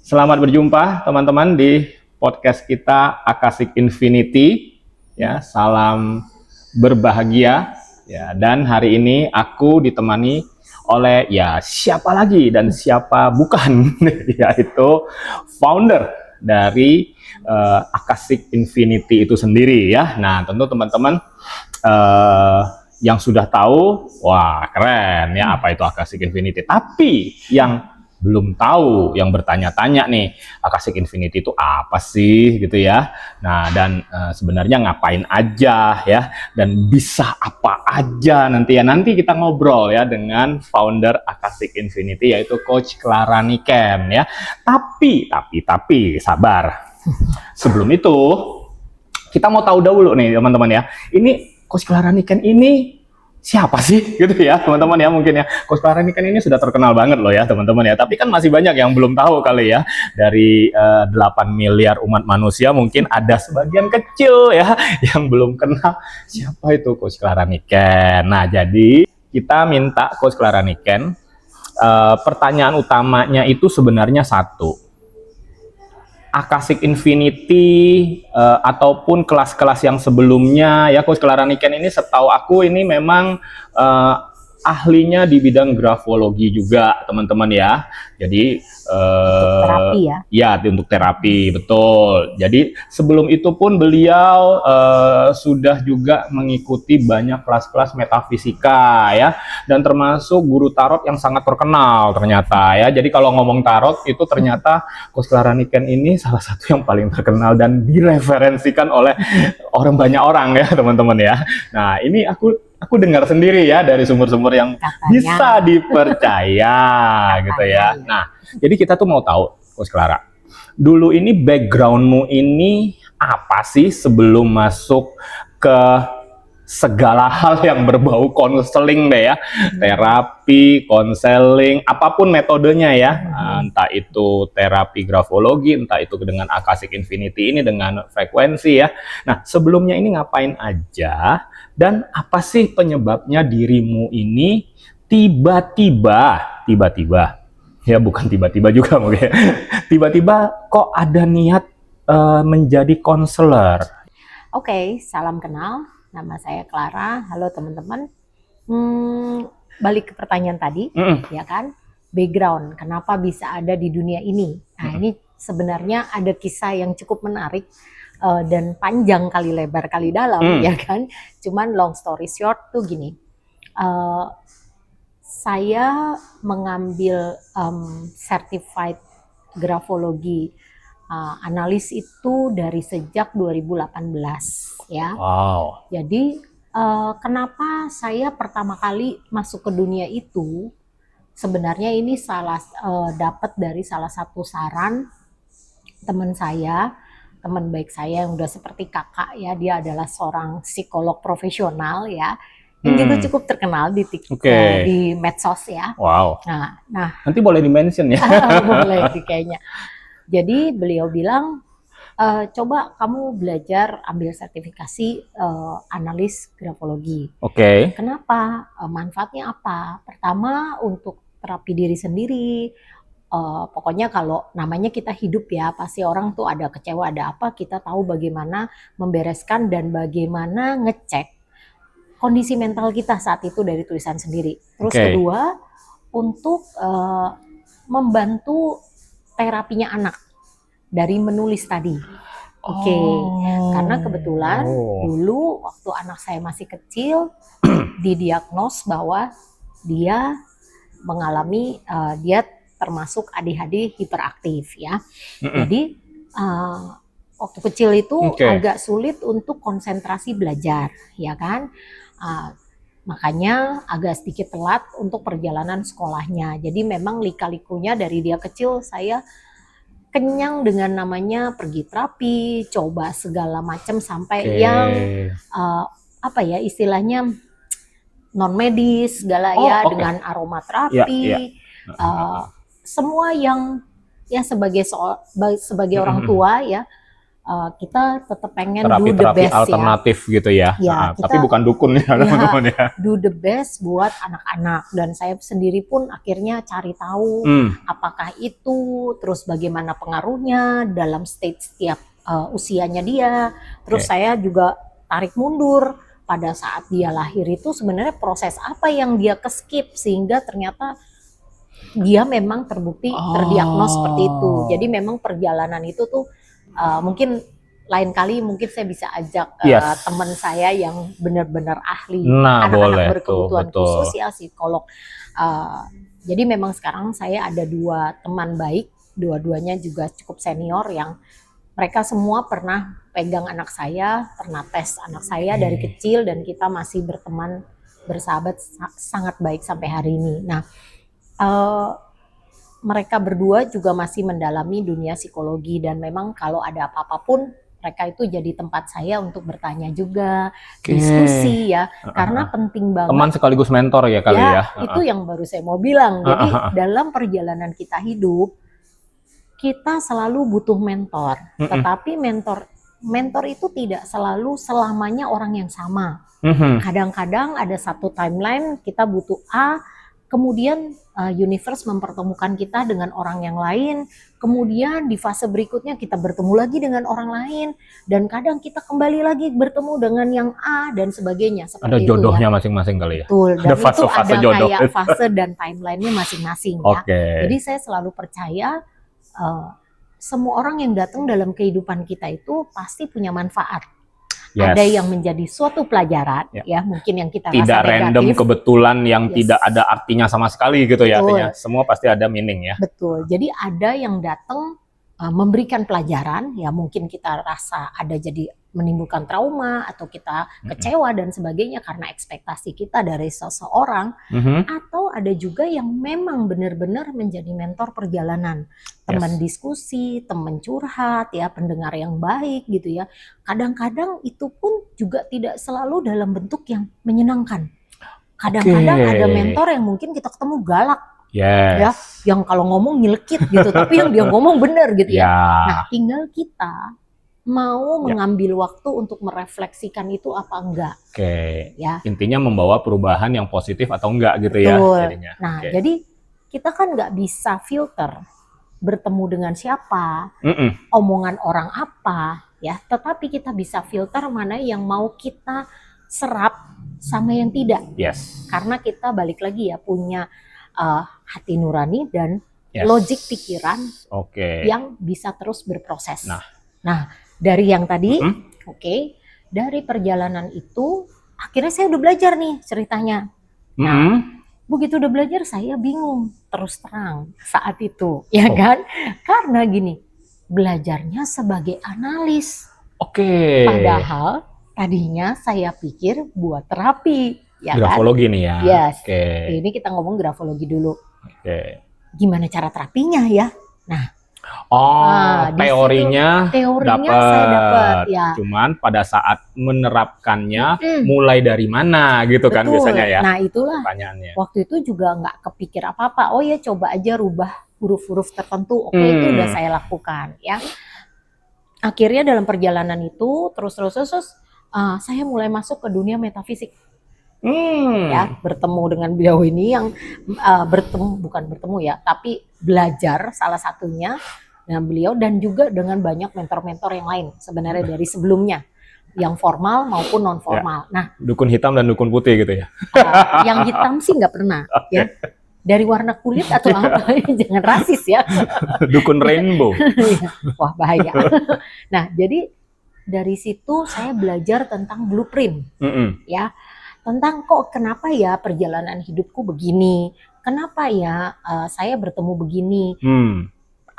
Selamat berjumpa teman-teman di podcast kita Akasik Infinity. Ya, salam berbahagia. Ya, dan hari ini aku ditemani oleh siapa lagi dan siapa bukan, yaitu founder dari Akasik Infinity itu sendiri ya. Nah, tentu teman-teman yang sudah tahu, wah keren ya apa itu Akasik Infinity. Tapi yang belum tahu, yang bertanya-tanya nih, Akasik Infinity itu apa sih gitu ya. Nah, dan sebenarnya ngapain aja ya, dan bisa apa aja nanti kita ngobrol ya dengan founder Akasik Infinity, yaitu Coach Clara Niken ya. Tapi sabar. Sebelum itu kita mau tahu dahulu nih teman-teman ya. Ini Coach Clara Niken ini siapa sih gitu ya teman-teman ya. Mungkin ya Coach Clara Niken ini sudah terkenal banget loh ya teman-teman ya, tapi kan masih banyak yang belum tahu kali ya. Dari 8 miliar umat manusia mungkin ada sebagian kecil ya yang belum kenal siapa itu Coach Clara Niken. Nah, jadi kita minta Coach Clara Niken, pertanyaan utamanya itu sebenarnya satu. Akasik Infinity ataupun kelas-kelas yang sebelumnya ya, Coach Clara Niken ini setahu aku ini memang ahlinya di bidang grafologi juga teman-teman ya. Jadi untuk terapi ya? Ya, untuk terapi, betul. Jadi sebelum itu pun beliau sudah juga mengikuti banyak kelas-kelas metafisika ya, dan termasuk guru tarot yang sangat terkenal ternyata ya. Jadi kalau ngomong tarot itu ternyata Coach Clara Niken ini salah satu yang paling terkenal dan direferensikan oleh banyak orang ya teman-teman ya. Nah, ini aku dengar sendiri ya dari sumber-sumber yang Katanya. bisa dipercaya gitu ya. Nah, jadi kita tuh mau tahu, Coach Clara, dulu ini backgroundmu ini apa sih sebelum masuk ke segala hal yang berbau konseling deh ya, terapi, konseling, apapun metodenya ya, entah itu terapi grafologi, entah itu dengan Akasik Infinity ini dengan frekuensi ya. Nah, sebelumnya ini ngapain aja, dan apa sih penyebabnya dirimu ini tiba-tiba, ya bukan tiba-tiba juga mungkin, tiba-tiba kok ada niat menjadi konselor? Oke, salam kenal. Nama saya Clara. Halo teman-teman. Balik ke pertanyaan tadi, ya kan? Background, kenapa bisa ada di dunia ini? Nah, ini sebenarnya ada kisah yang cukup menarik dan panjang kali lebar kali dalam, ya kan? Cuman long story short tuh gini. Saya mengambil certified grafologi analis itu dari sejak 2018 ya. Wow. Jadi kenapa saya pertama kali masuk ke dunia itu, sebenarnya ini dapat dari salah satu saran teman saya, teman baik saya yang udah seperti kakak ya. Dia adalah seorang psikolog profesional ya, yang juga cukup terkenal di di medsos ya. Wow. Nah, nanti boleh di-mention ya. boleh kayaknya. Jadi beliau bilang, coba kamu belajar ambil sertifikasi analis grafologi. Oke. Kenapa? Manfaatnya apa? Pertama, untuk terapi diri sendiri. Pokoknya kalau namanya kita hidup ya, pasti orang tuh ada kecewa, ada apa, kita tahu bagaimana membereskan dan bagaimana ngecek kondisi mental kita saat itu dari tulisan sendiri. Terus kedua, untuk membantu terapinya anak dari menulis tadi. Karena kebetulan dulu waktu anak saya masih kecil didiagnos bahwa dia mengalami dia termasuk ADHD hiperaktif ya. Jadi waktu kecil itu agak sulit untuk konsentrasi belajar, ya kan? Makanya agak sedikit telat untuk perjalanan sekolahnya. Jadi memang lika-likunya dari dia kecil saya kenyang dengan namanya pergi terapi, coba segala macam sampai yang istilahnya non medis segala dengan aromaterapi, semua yang ya sebagai orang tua ya kita tetap pengen do the Terapi-terapi best ya. alternatif gitu ya. Ya, Tapi kita bukan dukun ya, teman-teman ya. do the best buat anak-anak, dan saya sendiri pun akhirnya cari tahu apakah itu, terus bagaimana pengaruhnya dalam stage setiap usianya dia. Terus saya juga tarik mundur pada saat dia lahir itu sebenarnya proses apa yang dia keskip sehingga ternyata dia memang terbukti terdiagnos seperti itu. Jadi memang perjalanan itu tuh mungkin lain kali mungkin saya bisa ajak teman saya yang benar-benar ahli anak-anak berkebutuhan khusus ya, psikolog. Jadi memang sekarang saya ada 2 teman baik, dua-duanya juga cukup senior yang mereka semua pernah pegang anak saya, pernah tes anak saya dari kecil, dan kita masih berteman, bersahabat sangat baik sampai hari ini. Nah, mereka berdua juga masih mendalami dunia psikologi, dan memang kalau ada apa-apa pun mereka itu jadi tempat saya untuk bertanya juga, diskusi ya, karena penting banget. Teman sekaligus mentor ya kali ya. Itu yang baru saya mau bilang. Jadi dalam perjalanan kita hidup, kita selalu butuh mentor, tetapi mentor itu tidak selalu selamanya orang yang sama. Kadang-kadang ada satu timeline kita butuh A, kemudian universe mempertemukan kita dengan orang yang lain, kemudian di fase berikutnya kita bertemu lagi dengan orang lain, dan kadang kita kembali lagi bertemu dengan yang A dan sebagainya. Ada jodohnya masing-masing kali ya. Betul, dan ada fase jodoh. Kayak fase dan timelinenya masing-masing ya. Jadi saya selalu percaya semua orang yang datang dalam kehidupan kita itu pasti punya manfaat. Ada yang menjadi suatu pelajaran ya mungkin yang kita tidak rasa random negatif, kebetulan yang tidak ada artinya sama sekali gitu ya. Artinya semua pasti ada meaning ya. Betul. Jadi ada yang datang memberikan pelajaran ya, mungkin kita rasa ada jadi menimbulkan trauma atau kita kecewa dan sebagainya karena ekspektasi kita dari seseorang, atau ada juga yang memang benar-benar menjadi mentor perjalanan, teman diskusi, teman curhat ya, pendengar yang baik gitu ya. Kadang-kadang itu pun juga tidak selalu dalam bentuk yang menyenangkan. Kadang-kadang ada mentor yang mungkin kita ketemu galak, ya, yang kalau ngomong nyelekit gitu, tapi yang dia ngomong benar gitu ya. Nah, tinggal kita mau mengambil waktu untuk merefleksikan itu apa enggak. Ya. Intinya membawa perubahan yang positif atau enggak gitu ya. Jadinya. Nah, jadi kita kan nggak bisa filter bertemu dengan siapa, omongan orang apa, ya. Tetapi kita bisa filter mana yang mau kita serap sama yang tidak. Karena kita balik lagi ya punya hati nurani dan logik pikiran yang bisa terus berproses. Nah, dari yang tadi, dari perjalanan itu, akhirnya saya udah belajar nih ceritanya. Nah, begitu udah belajar saya bingung terus terang saat itu, ya kan? Karena gini, belajarnya sebagai analis. Padahal tadinya saya pikir buat terapi, ya grafologi kan? Nih ya. Ini kita ngomong grafologi dulu. Gimana cara terapinya ya? Nah, teorinya saya dapat ya. Cuman pada saat menerapkannya mulai dari mana gitu kan biasanya ya. Nah, itulah pertanyaannya. Waktu itu juga nggak kepikir apa-apa. Oh ya, coba aja rubah huruf-huruf tertentu. Itu udah saya lakukan ya. Akhirnya dalam perjalanan itu terus saya mulai masuk ke dunia metafisik. Ya, bertemu dengan beliau ini yang bukan bertemu ya, tapi belajar salah satunya dengan beliau, dan juga dengan banyak mentor-mentor yang lain sebenarnya dari sebelumnya, yang formal maupun non formal. Nah, dukun hitam dan dukun putih gitu ya. Yang hitam sih nggak pernah ya, dari warna kulit atau apa. Jangan rasis ya. Dukun rainbow. Wah, bahaya. Nah, jadi dari situ saya belajar tentang blueprint ya, tentang kok kenapa ya perjalanan hidupku begini, kenapa ya saya bertemu begini,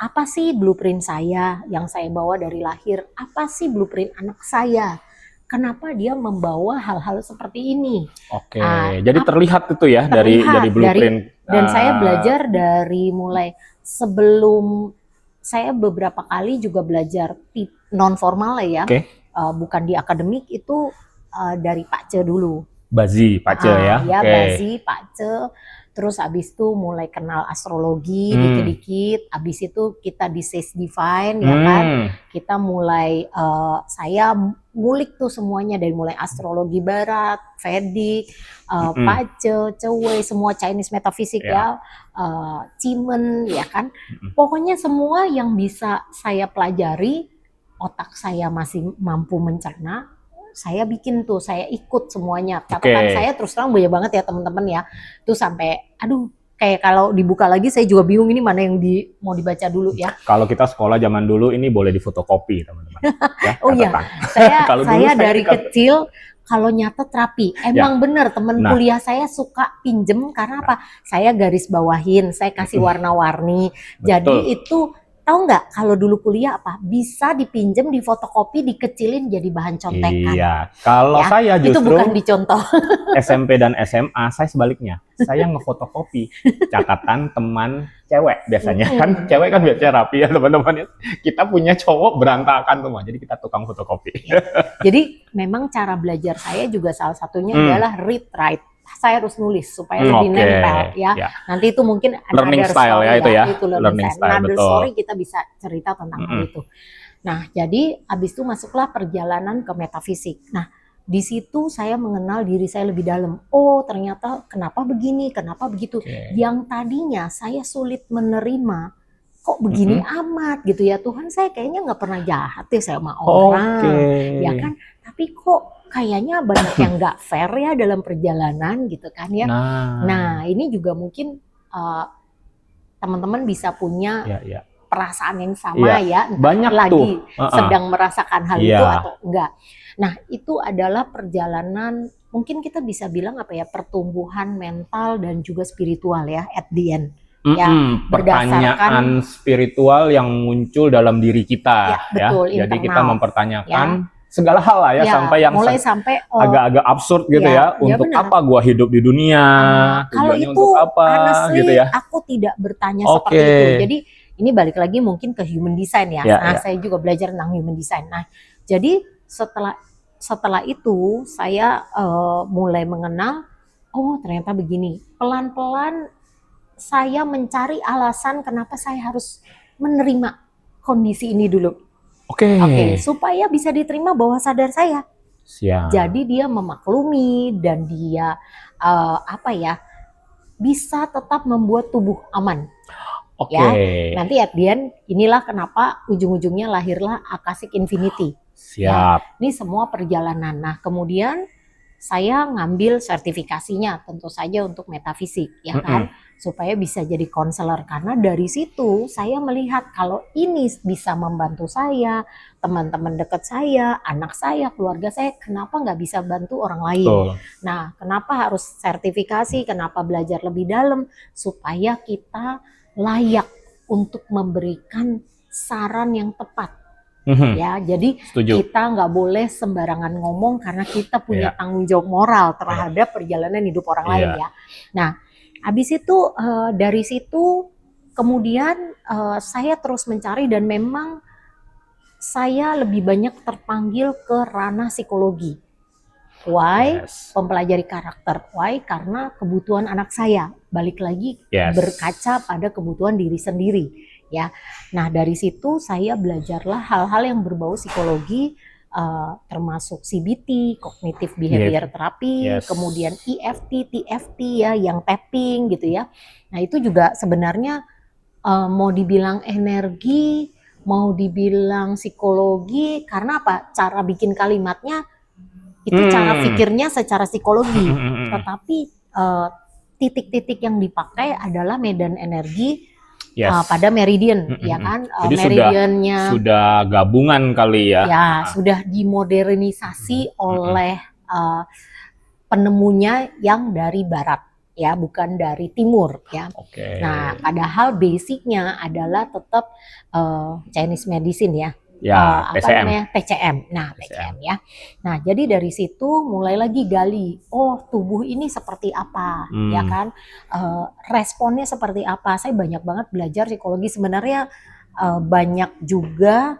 apa sih blueprint saya yang saya bawa dari lahir, apa sih blueprint anak saya, kenapa dia membawa hal-hal seperti ini. Jadi terlihat itu ya dari blueprint. Dan saya belajar dari mulai sebelum saya beberapa kali juga belajar non formal ya, bukan di akademik, itu dari Pak Ce dulu. Bazi, Pace ya. Ya, Oke. Bazi, Pace. Terus abis itu mulai kenal astrologi dikit-dikit. Abis itu kita di Sage Divine ya kan. Kita mulai saya ngulik tuh semuanya dari mulai astrologi barat, Vedic, Pace, Cewei, semua Chinese metaphysics ya, Cimen ya kan. Pokoknya semua yang bisa saya pelajari, otak saya masih mampu mencerna, saya bikin tuh, saya ikut semuanya. Catatan saya terus terang banyak banget ya teman-teman ya. Itu sampai, aduh, kayak kalau dibuka lagi saya juga bingung ini mana yang mau dibaca dulu ya. Kalau kita sekolah zaman dulu ini boleh difotokopi teman-teman. Ya, oh iya, saya dari kecil kalau nyatet rapi. Emang bener temen kuliah saya suka pinjem karena apa? Saya garis bawahin, saya kasih warna-warni. Jadi itu tahu nggak kalau dulu kuliah apa bisa dipinjem, difotokopi, dikecilin jadi bahan contekan. Iya, kalau saya justru itu bukan dicontoh. SMP dan SMA saya sebaliknya, saya ngefotokopi catatan teman cewek biasanya kan, cewek kan biasanya rapi ya teman-teman ya. Kita punya cowok berantakan semua, jadi kita tukang fotokopi. Jadi memang cara belajar saya juga salah satunya adalah read write. Saya harus nulis supaya lebih nempel ya. Nanti itu mungkin learning style ya itu ya. Itu learning style. Another story kita bisa cerita tentang hal itu. Nah, jadi habis itu masuklah perjalanan ke metafisik. Nah, di situ saya mengenal diri saya lebih dalam. Oh, ternyata kenapa begini, kenapa begitu. Yang tadinya saya sulit menerima, kok begini amat gitu ya. Tuhan, saya kayaknya nggak pernah jahat ya sama orang. Ya kan? Tapi kok kayaknya banyak yang nggak fair ya dalam perjalanan gitu kan ya. Nah ini juga mungkin teman-teman bisa punya perasaan yang sama ya. Banyak lagi sedang merasakan hal itu atau enggak. Nah itu adalah perjalanan mungkin kita bisa bilang apa ya, pertumbuhan mental dan juga spiritual ya at the end. Ya, pertanyaan spiritual yang muncul dalam diri kita ya. Betul, jadi internal, kita mempertanyakan segala hal lah ya, sampai yang mulai sampai agak-agak absurd gitu ya. Untuk apa gua hidup di dunia? Kalau itu untuk apa honestly, gitu ya. Aku tidak bertanya seperti itu. Jadi ini balik lagi mungkin ke human design ya. Saya juga belajar tentang human design. Nah, jadi setelah itu saya mulai mengenal, oh ternyata begini. Pelan-pelan saya mencari alasan kenapa saya harus menerima kondisi ini dulu. Oke, supaya bisa diterima bawah sadar saya. Jadi dia memaklumi dan dia bisa tetap membuat tubuh aman. Ya, nanti at the end inilah kenapa ujung-ujungnya lahirlah Akashic Infinity. Ya, ini semua perjalanan. Nah, kemudian saya ngambil sertifikasinya tentu saja untuk metafisik ya kan, supaya bisa jadi konselor, karena dari situ saya melihat kalau ini bisa membantu saya, teman-teman dekat saya, anak saya, keluarga saya, kenapa nggak bisa bantu orang lain. Nah, kenapa harus sertifikasi, kenapa belajar lebih dalam, supaya kita layak untuk memberikan saran yang tepat. Ya, jadi kita nggak boleh sembarangan ngomong karena kita punya tanggung jawab moral terhadap perjalanan hidup orang lain ya. Nah, habis itu dari situ kemudian saya terus mencari dan memang saya lebih banyak terpanggil ke ranah psikologi. Why? Mempelajari karakter. Why? Karena kebutuhan anak saya. Balik lagi berkaca pada kebutuhan diri sendiri. Ya, nah dari situ saya belajarlah hal-hal yang berbau psikologi, termasuk CBT, Cognitive Behavior Therapy, kemudian EFT, TFT ya, yang tapping gitu ya. Nah itu juga sebenarnya mau dibilang energi, mau dibilang psikologi, karena apa? Cara bikin kalimatnya itu cara pikirnya secara psikologi, tetapi titik-titik yang dipakai adalah medan energi. Pada meridian, ya kan? Jadi meridiannya sudah gabungan kali ya. Ya, sudah dimodernisasi oleh penemunya yang dari barat, ya, bukan dari timur, ya. Nah, padahal basicnya adalah tetap Chinese medicine ya. TCM. Nah, TCM ya. Nah, jadi dari situ mulai lagi gali. Oh, tubuh ini seperti apa, ya kan? Responnya seperti apa? Saya banyak banget belajar psikologi. Sebenarnya banyak juga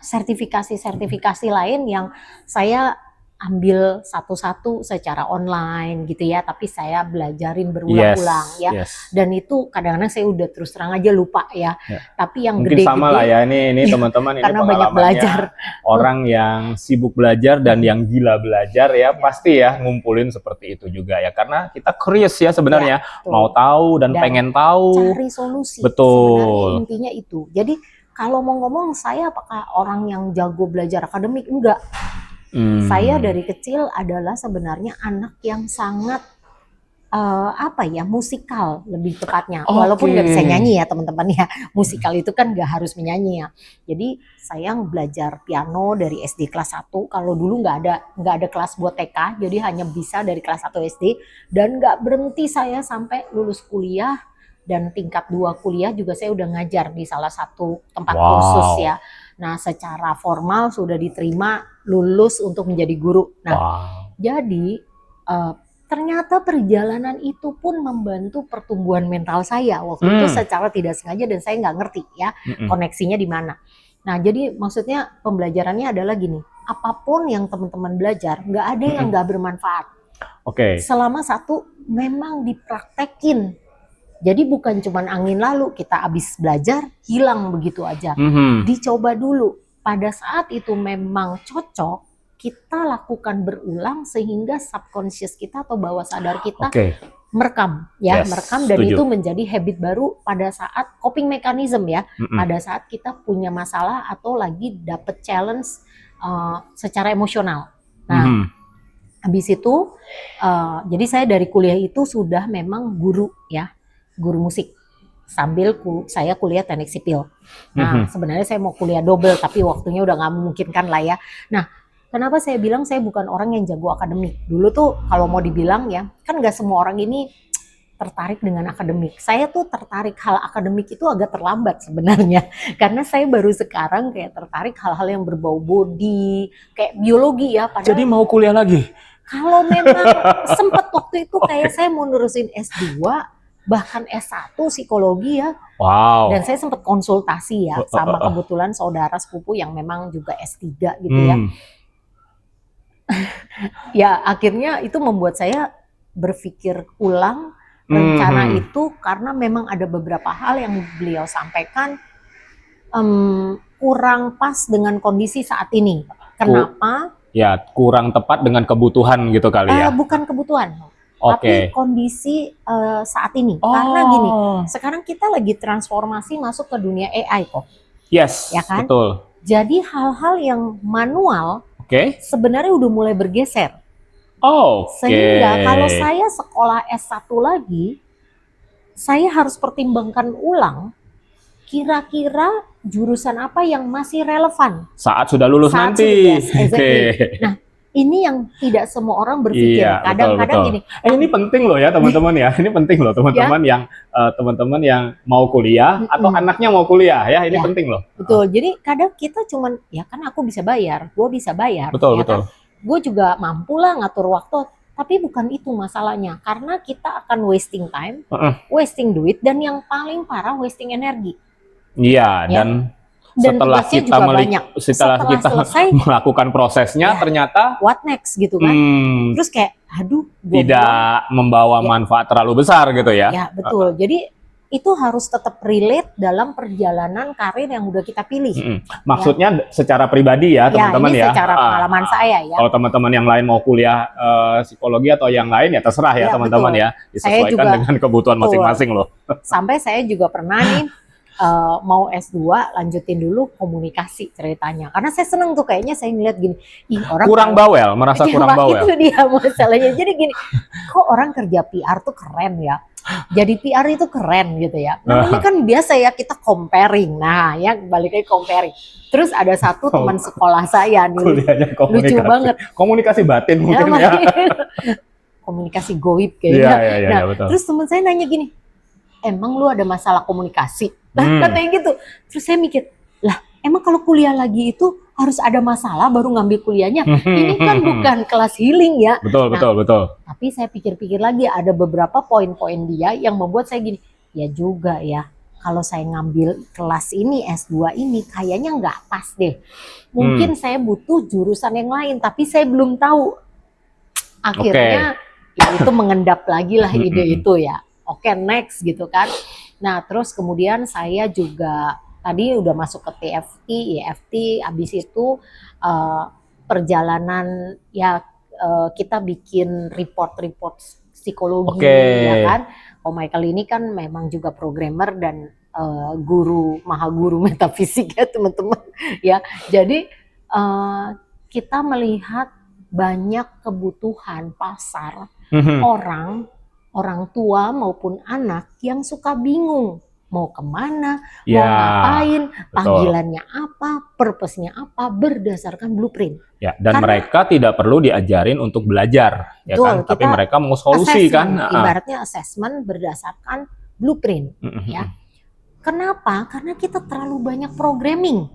sertifikasi lain yang saya ambil satu-satu secara online gitu ya, tapi saya belajarin berulang-ulang ya. Yes. Dan itu kadang-kadang saya udah terus terang aja lupa ya. Tapi yang Mungkin sama lah gede-gede ya, ini teman-teman, ini karena banyak pengalamannya belajar. orang yang sibuk belajar dan yang gila belajar ya, pasti ya ngumpulin seperti itu juga ya, karena kita curious ya sebenarnya, Betul. mau tahu dan pengen tahu. Cari solusi. Betul. Sebenarnya intinya itu. Jadi kalau mau ngomong saya apakah orang yang jago belajar akademik? Enggak. Saya dari kecil adalah sebenarnya anak yang sangat musikal lebih tepatnya. Walaupun nggak bisa nyanyi ya teman-teman ya. Musikal itu kan nggak harus menyanyi ya. Jadi saya belajar piano dari SD kelas 1. Kalau dulu nggak ada kelas buat TK, jadi hanya bisa dari kelas 1 SD. Dan nggak berhenti saya sampai lulus kuliah. Dan tingkat 2 kuliah juga saya udah ngajar di salah satu tempat kursus ya. Nah, secara formal sudah diterima lulus untuk menjadi guru. Nah, jadi ternyata perjalanan itu pun membantu pertumbuhan mental saya waktu itu secara tidak sengaja dan saya nggak ngerti ya koneksinya di mana. Nah, jadi maksudnya pembelajarannya adalah gini, apapun yang teman-teman belajar, nggak ada yang nggak bermanfaat. Selama satu memang dipraktekin. Jadi bukan cuma angin lalu, kita habis belajar, hilang begitu aja. Dicoba dulu. Pada saat itu memang cocok, kita lakukan berulang sehingga subconscious kita atau bawah sadar kita merekam. Merekam dan itu menjadi habit baru pada saat coping mechanism ya. Pada saat kita punya masalah atau lagi dapet challenge secara emosional. Nah, habis itu, jadi saya dari kuliah itu sudah memang guru ya. Guru musik sambil saya kuliah teknik sipil. Nah, sebenarnya saya mau kuliah double tapi waktunya udah nggak memungkinkan lah ya. Nah, kenapa saya bilang saya bukan orang yang jago akademik? Dulu tuh kalau mau dibilang ya, kan nggak semua orang ini tertarik dengan akademik. Saya tuh tertarik hal akademik itu agak terlambat sebenarnya. Karena saya baru sekarang kayak tertarik hal-hal yang berbau body, kayak biologi ya. Padahal, jadi mau kuliah lagi? Kalau memang sempat waktu itu kayak saya mau nerusin S2, bahkan S1 psikologi ya. Dan saya sempat konsultasi ya sama kebetulan saudara sepupu yang memang juga S3 gitu ya. Ya akhirnya itu membuat saya berpikir ulang rencana itu karena memang ada beberapa hal yang beliau sampaikan kurang pas dengan kondisi saat ini. Kenapa? Ya kurang tepat dengan kebutuhan gitu kali ya. Bukan kebutuhan. Tapi kondisi saat ini. Karena gini, sekarang kita lagi transformasi masuk ke dunia AI kok. Yes, ya kan? Betul. Jadi hal-hal yang manual sebenarnya udah mulai bergeser. Sehingga kalau saya sekolah S1 lagi, saya harus pertimbangkan ulang kira-kira jurusan apa yang masih relevan. Saat sudah lulus nanti. Nah, ini yang tidak semua orang berpikir. Kadang-kadang gini. Ini penting loh ya teman-teman ya. Ini penting loh teman-teman yang teman-teman yang mau kuliah atau anaknya mau kuliah ya. Ini penting loh. Betul. Jadi kadang kita cuman ya kan aku bisa bayar, gue bisa bayar. Betul. Gue juga mampu lah ngatur waktu. Tapi bukan itu masalahnya. Karena kita akan wasting time, wasting duit, dan yang paling parah wasting energi. Iya. Dan setelah kita selesai melakukan prosesnya ternyata what next gitu kan. Terus kayak tidak membawa manfaat terlalu besar gitu ya. Ya betul. Jadi itu harus tetap relate dalam perjalanan karir yang udah kita pilih. Maksudnya secara pribadi ya teman-teman ya. Ini secara pengalaman saya ya. Kalau teman-teman yang lain mau kuliah psikologi atau yang lain ya terserah ya teman-teman ya. Disesuaikan dengan kebutuhan masing-masing loh. Sampai saya juga pernah nih mau S2 lanjutin dulu komunikasi ceritanya. Karena saya seneng tuh kayaknya saya ngeliat gini, orang kurang bawel, merasa kurang bawel. Itu dia masalahnya. Jadi gini, kok orang kerja PR tuh keren ya. Jadi PR itu keren gitu ya. Namanya kan biasa ya kita comparing. Nah, ya balik lagi comparing. Terus ada satu teman sekolah saya nih, lucu banget. Komunikasi batin mungkin ya. Komunikasi goib kayaknya. Nah, betul. Terus teman saya nanya gini, emang lu ada masalah komunikasi? Katanya gitu. Terus saya mikir, lah emang kalau kuliah lagi itu harus ada masalah baru ngambil kuliahnya? Ini kan bukan kelas healing ya. Betul. Tapi saya pikir-pikir lagi ada beberapa poin-poin dia yang membuat saya gini, ya juga ya. kalau saya ngambil kelas ini S2 ini kayaknya nggak pas deh. Mungkin saya butuh jurusan yang lain, tapi saya belum tahu. Akhirnya ya itu mengendap lagi lah ide itu ya. Oke, next gitu kan. Nah, terus kemudian saya juga tadi udah masuk ke TFT, EFT, habis itu perjalanan ya kita bikin report psikologi ya kan. Oh, Michael ini kan memang juga programmer dan maha guru metafisik ya teman-teman ya. Jadi kita melihat banyak kebutuhan pasar orang tua maupun anak yang suka bingung mau kemana, mau ngapain, panggilannya apa, purpose-nya apa, berdasarkan blueprint. Ya, dan mereka tidak perlu diajarin untuk belajar, ya kan? Tapi mereka mau solusi kan? Ibaratnya assessment berdasarkan blueprint, ya. Kenapa? Karena kita terlalu banyak programming.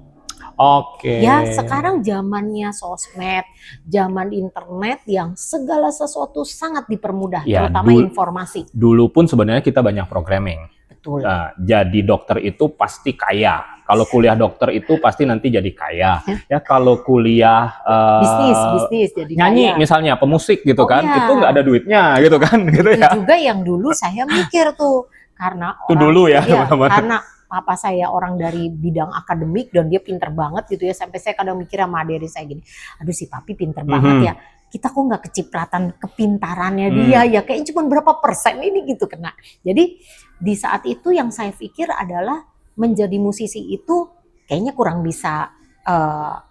Ya, sekarang zamannya sosmed, zaman internet yang segala sesuatu sangat dipermudah, ya, terutama informasi. Dulu pun sebenarnya kita banyak programming. Betul. Jadi dokter itu pasti kaya. Kalau kuliah dokter itu pasti nanti jadi kaya. Ya kalau kuliah bisnis jadi nyanyi kaya. Misalnya pemusik gitu kan, itu nggak ada duitnya gitu kan. Gitu ya. Juga yang dulu saya mikir tuh karena itu dulu ya, karena papa saya orang dari bidang akademik dan dia pinter banget gitu ya, sampai saya kadang mikir sama adik saya gini, aduh si papi pinter banget ya, kita kok nggak kecipratan kepintarannya dia ya, kayaknya cuma berapa persen ini gitu kena. Jadi di saat itu yang saya pikir adalah menjadi musisi itu kayaknya kurang bisa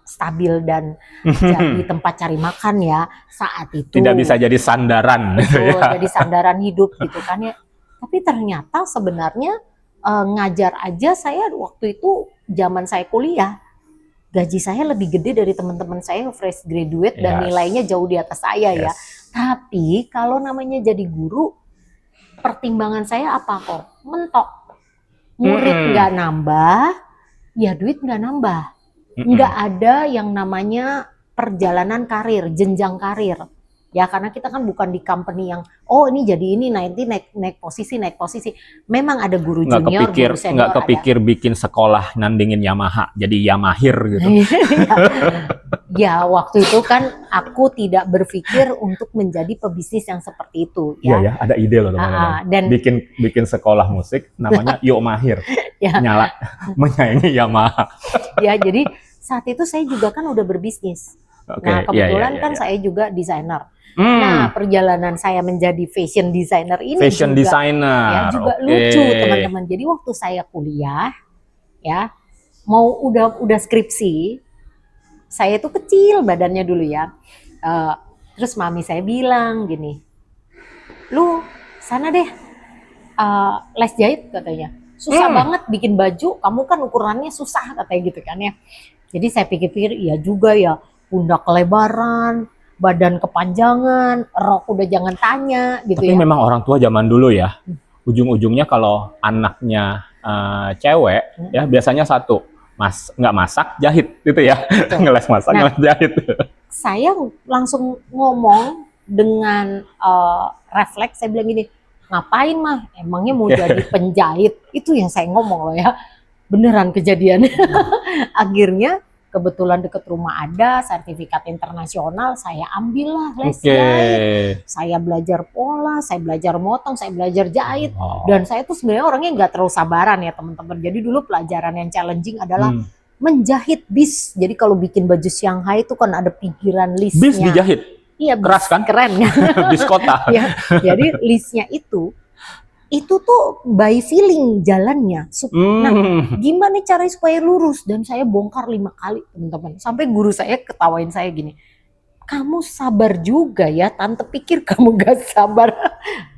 stabil dan jadi tempat cari makan ya saat itu. Tidak bisa jadi sandaran. Betul, ya. Jadi sandaran hidup gitu kan ya. Tapi ternyata sebenarnya ngajar aja saya waktu itu zaman saya kuliah, gaji saya lebih gede dari teman-teman saya yang fresh graduate dan nilainya jauh di atas saya ya. Tapi kalau namanya jadi guru, pertimbangan saya apa kok? Mentok. Murid nggak nambah, ya duit nggak nambah. Nggak ada yang namanya perjalanan karir, jenjang karir. Ya karena kita kan bukan di company yang ini jadi ini nanti naik posisi. Memang ada guru junior, guru senior. Nggak kepikir bikin sekolah nandingin Yamaha jadi Yamahir gitu. Ya waktu itu kan aku tidak berpikir untuk menjadi pebisnis yang seperti itu. Iya ya, ada ide loh teman-teman. Dan bikin sekolah musik namanya Yo Mahir. Menyaingi Yamaha. Ya jadi saat itu saya juga kan udah berbisnis. Nah kebetulan kan saya juga desainer. Nah perjalanan saya menjadi fashion designer ini juga lucu teman-teman. Jadi waktu saya kuliah ya mau udah skripsi, saya itu kecil badannya dulu ya. Terus mami saya bilang gini, lu sana deh les jahit katanya. Susah banget bikin baju, kamu kan ukurannya susah katanya gitu kan ya. Jadi saya pikir-pikir iya juga ya, pundak kelebaran, badan kepanjangan, rok udah jangan tanya gitu. Tapi memang orang tua zaman dulu ya, ujung-ujungnya kalau anaknya cewek ya biasanya satu, nggak masak, jahit gitu ya. Ngeles masak, ngeles jahit. Saya langsung ngomong dengan refleks, saya bilang gini, ngapain mah, emangnya mau jadi penjahit? Itu yang saya ngomong loh ya, beneran kejadian. Akhirnya kebetulan deket rumah ada sertifikat internasional, saya ambil lah les jahit. Saya belajar pola, saya belajar motong, saya belajar jahit. Dan saya tuh sebenarnya orangnya nggak terlalu sabaran ya teman-teman. Jadi dulu pelajaran yang challenging adalah menjahit bis. Jadi kalau bikin baju Shanghai itu kan ada pikiran listnya. Bis dijahit? Iya, keras kan? Keren. Bis kota. Ya, jadi listnya itu tuh by feeling jalannya. Nah, gimana caranya supaya lurus? Dan saya bongkar 5 kali, teman-teman. Sampai guru saya ketawain saya gini, kamu sabar juga ya, tante pikir kamu gak sabar.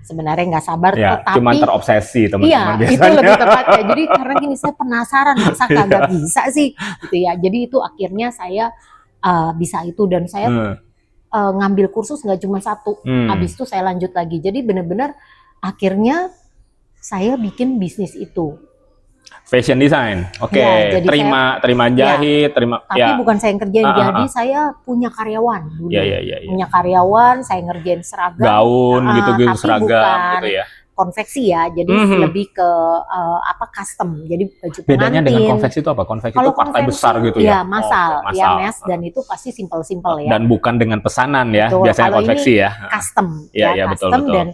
Sebenarnya gak sabar, ya, tetapi cuma terobsesi teman-teman. Iya, itu lebih tepatnya. Jadi karena gini, saya penasaran, masa kagak bisa sih? Gitu ya. Jadi itu akhirnya saya bisa itu, dan saya ngambil kursus gak cuma 1. Habis itu saya lanjut lagi. Jadi benar-benar akhirnya saya bikin bisnis itu. Fashion design, oke. Ya, terima jahit, Tapi bukan saya yang kerjain, jadi saya punya karyawan dulu. Ya. Punya karyawan, saya ngerjain seragam. Gaun gitu-gitu, seragam bukan gitu ya. konveksi ya, jadi lebih ke custom, jadi baju Bedanya dengan pengantin. konveksi itu apa? Konveksi Kalau itu partai konvensi besar gitu ya ya? massal, Oke, ya massal. mass, dan itu pasti simple-simple ya. Dan bukan dengan pesanan ya, Betul. biasanya Kalau konveksi ini ya. custom, Iya, ya iya, betul, custom betul. dan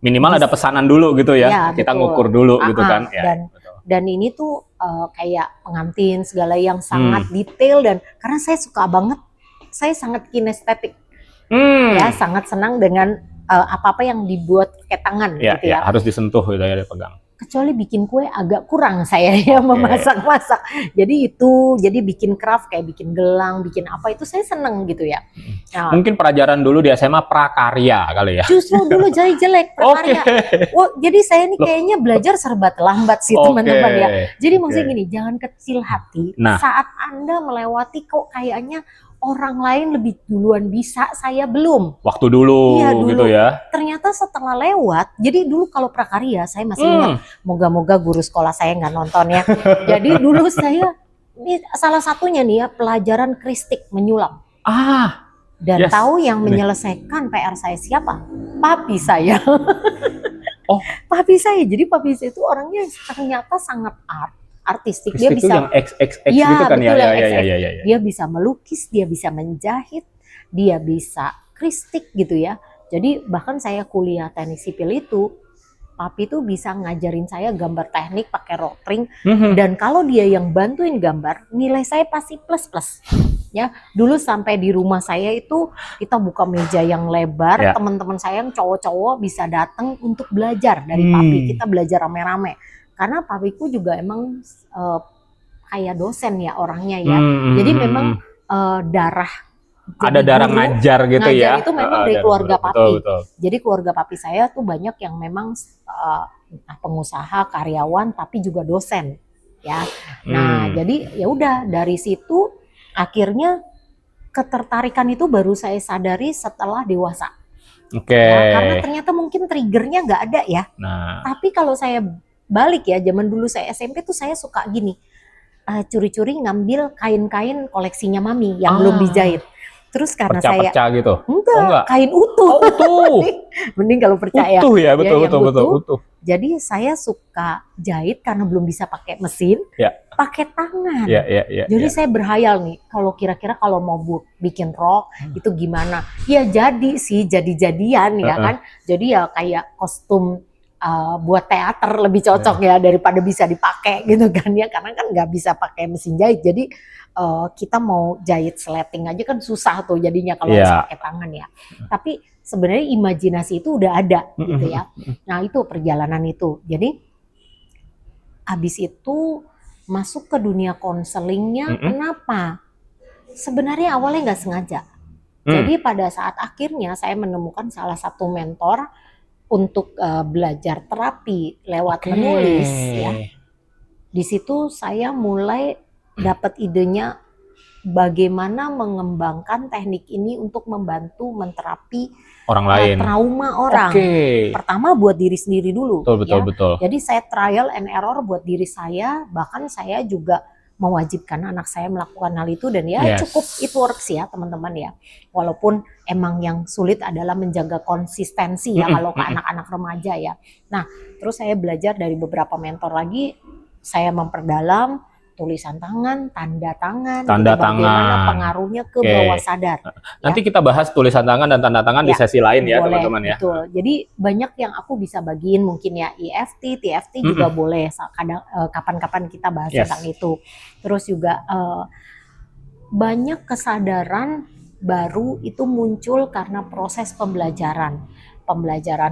Minimal ada pesanan dulu gitu ya, ya kita betul. ngukur dulu gitu kan. Ya, betul. Dan ini tuh kayak pengantin segala yang sangat detail, dan karena saya suka banget, saya sangat kinestetik, ya sangat senang dengan apa-apa yang dibuat pakai tangan Ya, gitu ya. harus disentuh gitu ya, dipegang. Kecuali bikin kue agak kurang saya ya, memasak-masak. Jadi bikin craft kayak bikin gelang, bikin apa itu saya seneng gitu ya. Nah, mungkin pelajaran dulu di SMA prakarya kali ya. Justru dulu jadi jelek prakarya. Jadi saya ini kayaknya belajar serba terlambat sih teman-teman ya. Jadi maksudnya gini, jangan kecil hati. Saat Anda melewati kok kayaknya orang lain lebih duluan bisa, saya belum. Waktu dulu, iya, dulu gitu ya. Ternyata setelah lewat, jadi dulu kalau prakarya saya masih ingat, moga-moga guru sekolah saya nggak nonton ya. Jadi dulu saya, ini salah satunya nih ya, pelajaran kristik menyulam. Dan tahu yang menyelesaikan PR saya siapa? Papi saya. Papi saya. Jadi papi saya itu orangnya ternyata sangat artistik. Dia bisa yang XXX gitu kan ya. Dia bisa melukis, dia bisa menjahit, dia bisa kristik gitu ya. Jadi bahkan saya kuliah teknik sipil itu, papi tuh bisa ngajarin saya gambar teknik pakai rotring, dan kalau dia yang bantuin gambar, nilai saya pasti plus. Ya, dulu sampai di rumah saya itu kita buka meja yang lebar, teman-teman saya yang cowok-cowok bisa datang untuk belajar dari papi. Kita belajar rame-rame. Karena papiku juga emang kayak dosen ya orangnya ya. Jadi memang darah ada darah guru, ngajar gitu ya. Ngajar itu memang dari keluarga papi. Betul. Jadi keluarga papi saya tuh banyak yang memang pengusaha, karyawan, tapi juga dosen ya. Nah, jadi ya udah dari situ akhirnya ketertarikan itu baru saya sadari setelah dewasa. Ya, karena ternyata mungkin triggernya nggak ada ya. Tapi kalau saya balik ya, zaman dulu saya SMP tuh saya suka gini, curi-curi ngambil kain-kain koleksinya mami yang belum dijahit. Terus karena saya gitu. Enggak, kain utuh. Utuh. Mending kalau percaya. Utuh ya, betul. Jadi saya suka jahit karena belum bisa pakai mesin, pakai tangan. Jadi saya berhayal nih, kalau kira-kira kalau mau bikin rok itu gimana? Ya jadi sih, jadi-jadian ya kan. Jadi ya kayak kostum buat teater lebih cocok ya daripada bisa dipakai gitu kan ya, karena kan nggak bisa pakai mesin jahit. Jadi kita mau jahit sleting aja kan susah tuh jadinya kalau harus pakai tangan ya. Tapi sebenarnya imajinasi itu udah ada gitu ya. Nah itu perjalanan itu. Jadi habis itu masuk ke dunia konselingnya. Kenapa? Sebenarnya awalnya nggak sengaja. Jadi pada saat akhirnya saya menemukan salah satu mentor untuk belajar terapi lewat menulis ya. Di situ saya mulai dapat idenya bagaimana mengembangkan teknik ini untuk membantu menterapi orang lain, trauma orang. Pertama buat diri sendiri dulu. Betul. Jadi saya trial and error buat diri saya, bahkan saya juga mewajibkan anak saya melakukan hal itu, dan ya cukup it works ya teman-teman ya. Walaupun emang yang sulit adalah menjaga konsistensi ya kalau ke anak-anak remaja ya. Nah, terus saya belajar dari beberapa mentor lagi, saya memperdalam tulisan tangan, tanda tangan, bagaimana pengaruhnya ke bawah sadar. Nanti kita bahas tulisan tangan dan tanda tangan di sesi lain ya teman-teman ya. Betul. Jadi banyak yang aku bisa bagiin mungkin ya, EFT, TFT juga boleh. Kadang kapan-kapan kita bahas tentang itu. Terus juga banyak kesadaran baru itu muncul karena proses pembelajaran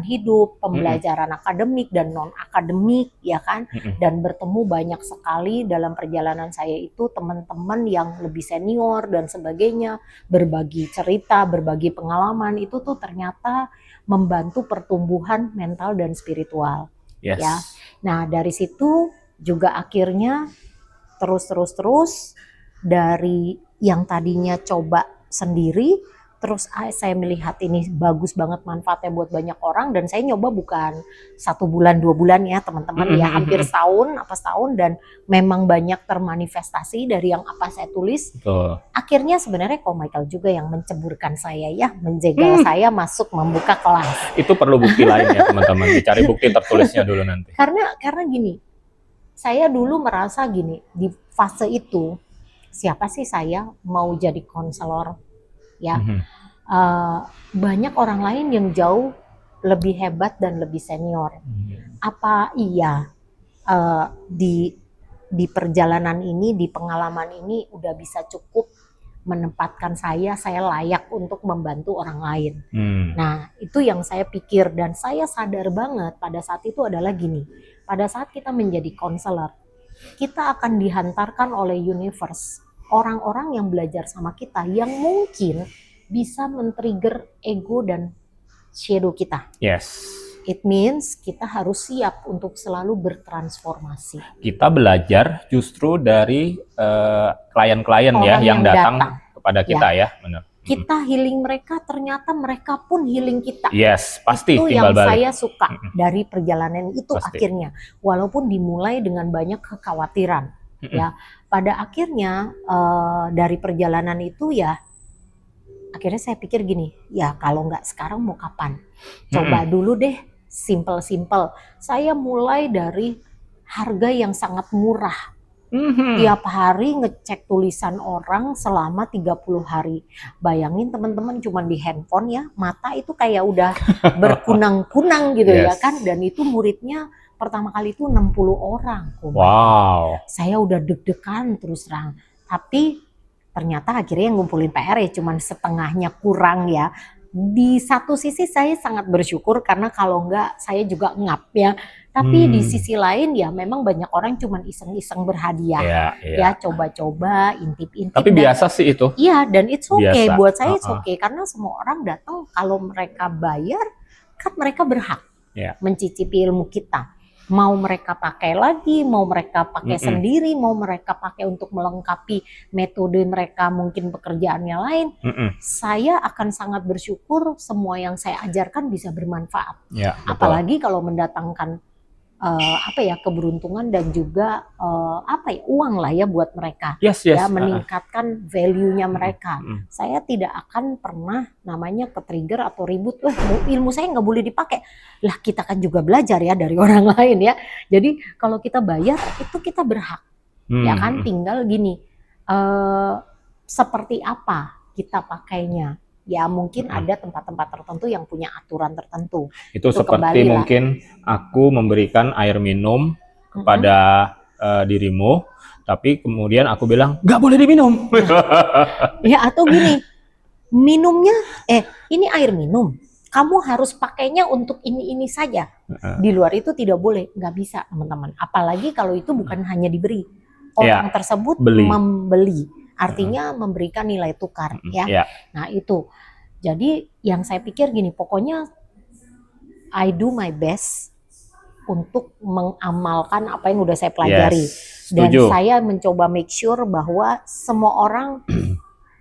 hidup, pembelajaran akademik dan non akademik ya kan, dan bertemu banyak sekali dalam perjalanan saya itu teman-teman yang lebih senior dan sebagainya, berbagi cerita, berbagi pengalaman, itu tuh ternyata membantu pertumbuhan mental dan spiritual ya. Nah dari situ juga akhirnya terus dari yang tadinya coba sendiri Terus saya melihat ini bagus banget manfaatnya buat banyak orang, dan saya nyoba bukan 1 bulan 2 bulan ya teman-teman ya, hampir setahun dan memang banyak termanifestasi dari yang apa saya tulis. Betul. Akhirnya sebenarnya Ko Michael juga yang menceburkan saya ya, menjegal saya masuk membuka kelas. Itu perlu bukti lain ya teman-teman, dicari bukti tertulisnya dulu nanti. Karena gini, saya dulu merasa gini, di fase itu siapa sih saya mau jadi konselor ya. Banyak orang lain yang jauh lebih hebat dan lebih senior. Apa iya di perjalanan ini, di pengalaman ini udah bisa cukup menempatkan saya layak untuk membantu orang lain. Nah, itu yang saya pikir, dan saya sadar banget pada saat itu adalah gini. Pada saat kita menjadi konselor, kita akan dihantarkan oleh universe orang-orang yang belajar sama kita yang mungkin bisa men-trigger ego dan shadow kita. Yes. It means kita harus siap untuk selalu bertransformasi. Kita belajar justru dari klien-klien ya yang datang kepada kita ya, benar. Kita healing mereka, ternyata mereka pun healing kita. Yes, pasti. Itu yang saya suka dari perjalanan itu pasti. Akhirnya. Walaupun dimulai dengan banyak kekhawatiran. Ya, pada akhirnya dari perjalanan itu ya, akhirnya saya pikir gini, ya kalau nggak sekarang mau kapan? Coba dulu deh, simple-simple. Saya mulai dari harga yang sangat murah. Tiap hari ngecek tulisan orang selama 30 hari. Bayangin teman-teman, cuma di handphone ya, mata itu kayak udah berkunang-kunang gitu ya kan. Dan itu muridnya pertama kali itu 60 orang. Wow. Saya udah deg-degan terus terang. Tapi ternyata akhirnya yang ngumpulin PR ya cuman setengahnya kurang ya. Di satu sisi saya sangat bersyukur karena kalau enggak saya juga ngap ya. Tapi di sisi lain ya memang banyak orang cuman iseng-iseng berhadiah. Ya coba-coba, intip-intip. Tapi biasa sih itu. Iya, dan it's okay. Biasa. Buat saya it's okay karena semua orang datang kalau mereka bayar kan mereka berhak mencicipi ilmu kita. Mau mereka pakai lagi, mau mereka pakai sendiri, mau mereka pakai untuk melengkapi metode mereka, mungkin pekerjaannya lain. Saya akan sangat bersyukur semua yang saya ajarkan bisa bermanfaat. Ya, apalagi kalau mendatangkan keberuntungan dan juga uang lah ya buat mereka. Yes. Ya, meningkatkan value-nya mereka. Saya tidak akan pernah namanya ke-trigger atau ribut, ilmu saya nggak boleh dipakai. Lah kita kan juga belajar ya dari orang lain ya. Jadi kalau kita bayar itu kita berhak. Ya kan, tinggal gini, seperti apa kita pakainya. Ya mungkin ada tempat-tempat tertentu yang punya aturan tertentu. Itu seperti mungkin aku memberikan air minum kepada dirimu, tapi kemudian aku bilang nggak boleh diminum. Ya atau gini, minumnya ini air minum, kamu harus pakainya untuk ini saja. Di luar itu tidak boleh, nggak bisa teman-teman. Apalagi kalau itu bukan hanya diberi, orang tersebut membeli. Artinya memberikan nilai tukar ya. Nah itu. Jadi yang saya pikir gini, pokoknya I do my best untuk mengamalkan apa yang udah saya pelajari. Dan saya mencoba make sure bahwa semua orang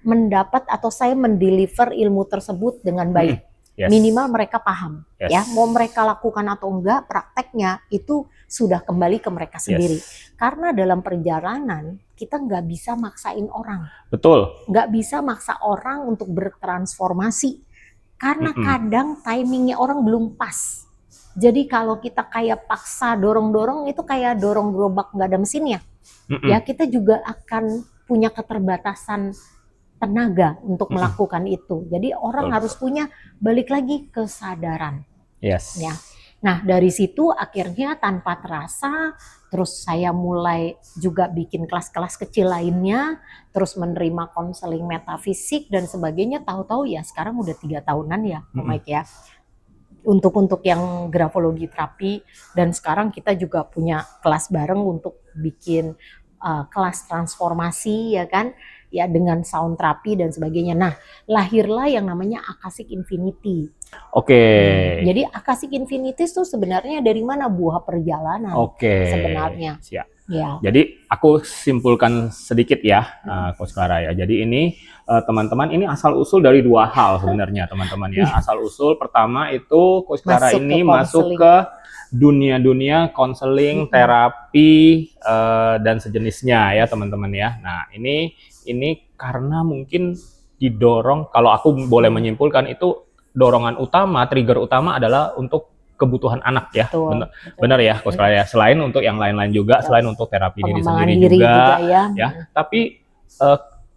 mendapat atau saya mendeliver ilmu tersebut dengan baik. Minimal mereka paham ya, mau mereka lakukan atau enggak, prakteknya itu sudah kembali ke mereka sendiri. Karena dalam perjalanan kita nggak bisa maksain orang. Betul. Nggak bisa maksa orang untuk bertransformasi. Karena kadang timingnya orang belum pas. Jadi kalau kita kayak paksa dorong-dorong itu kayak dorong gerobak nggak ada mesinnya. Ya kita juga akan punya keterbatasan tenaga untuk melakukan itu. Jadi orang harus punya balik lagi kesadaran. Ya. Nah dari situ akhirnya tanpa terasa, terus saya mulai juga bikin kelas-kelas kecil lainnya, terus menerima konseling metafisik dan sebagainya. Tahu-tahu ya sekarang udah 3 tahunan ya, Mike ya. Untuk yang grafologi terapi, dan sekarang kita juga punya kelas bareng untuk bikin kelas transformasi ya kan. Ya dengan sound terapi dan sebagainya. Nah, lahirlah yang namanya Akashic Infinity. Jadi Akashic Infinity itu sebenarnya dari mana buah perjalanan? Sebenarnya. Siap. Ya. Jadi aku simpulkan sedikit ya, Coach Clara ya. Jadi ini teman-teman, ini asal-usul dari dua hal sebenarnya teman-teman ya. Asal-usul pertama itu Coach Clara ini masuk ke dunia-dunia konseling, terapi, dan sejenisnya ya teman-teman ya. Nah ini karena mungkin didorong, kalau aku boleh menyimpulkan itu dorongan utama, trigger utama adalah untuk kebutuhan anak ya. Benar ya Coach Clara ya. Selain untuk yang lain-lain juga, selain untuk terapi diri sendiri juga ya. Tapi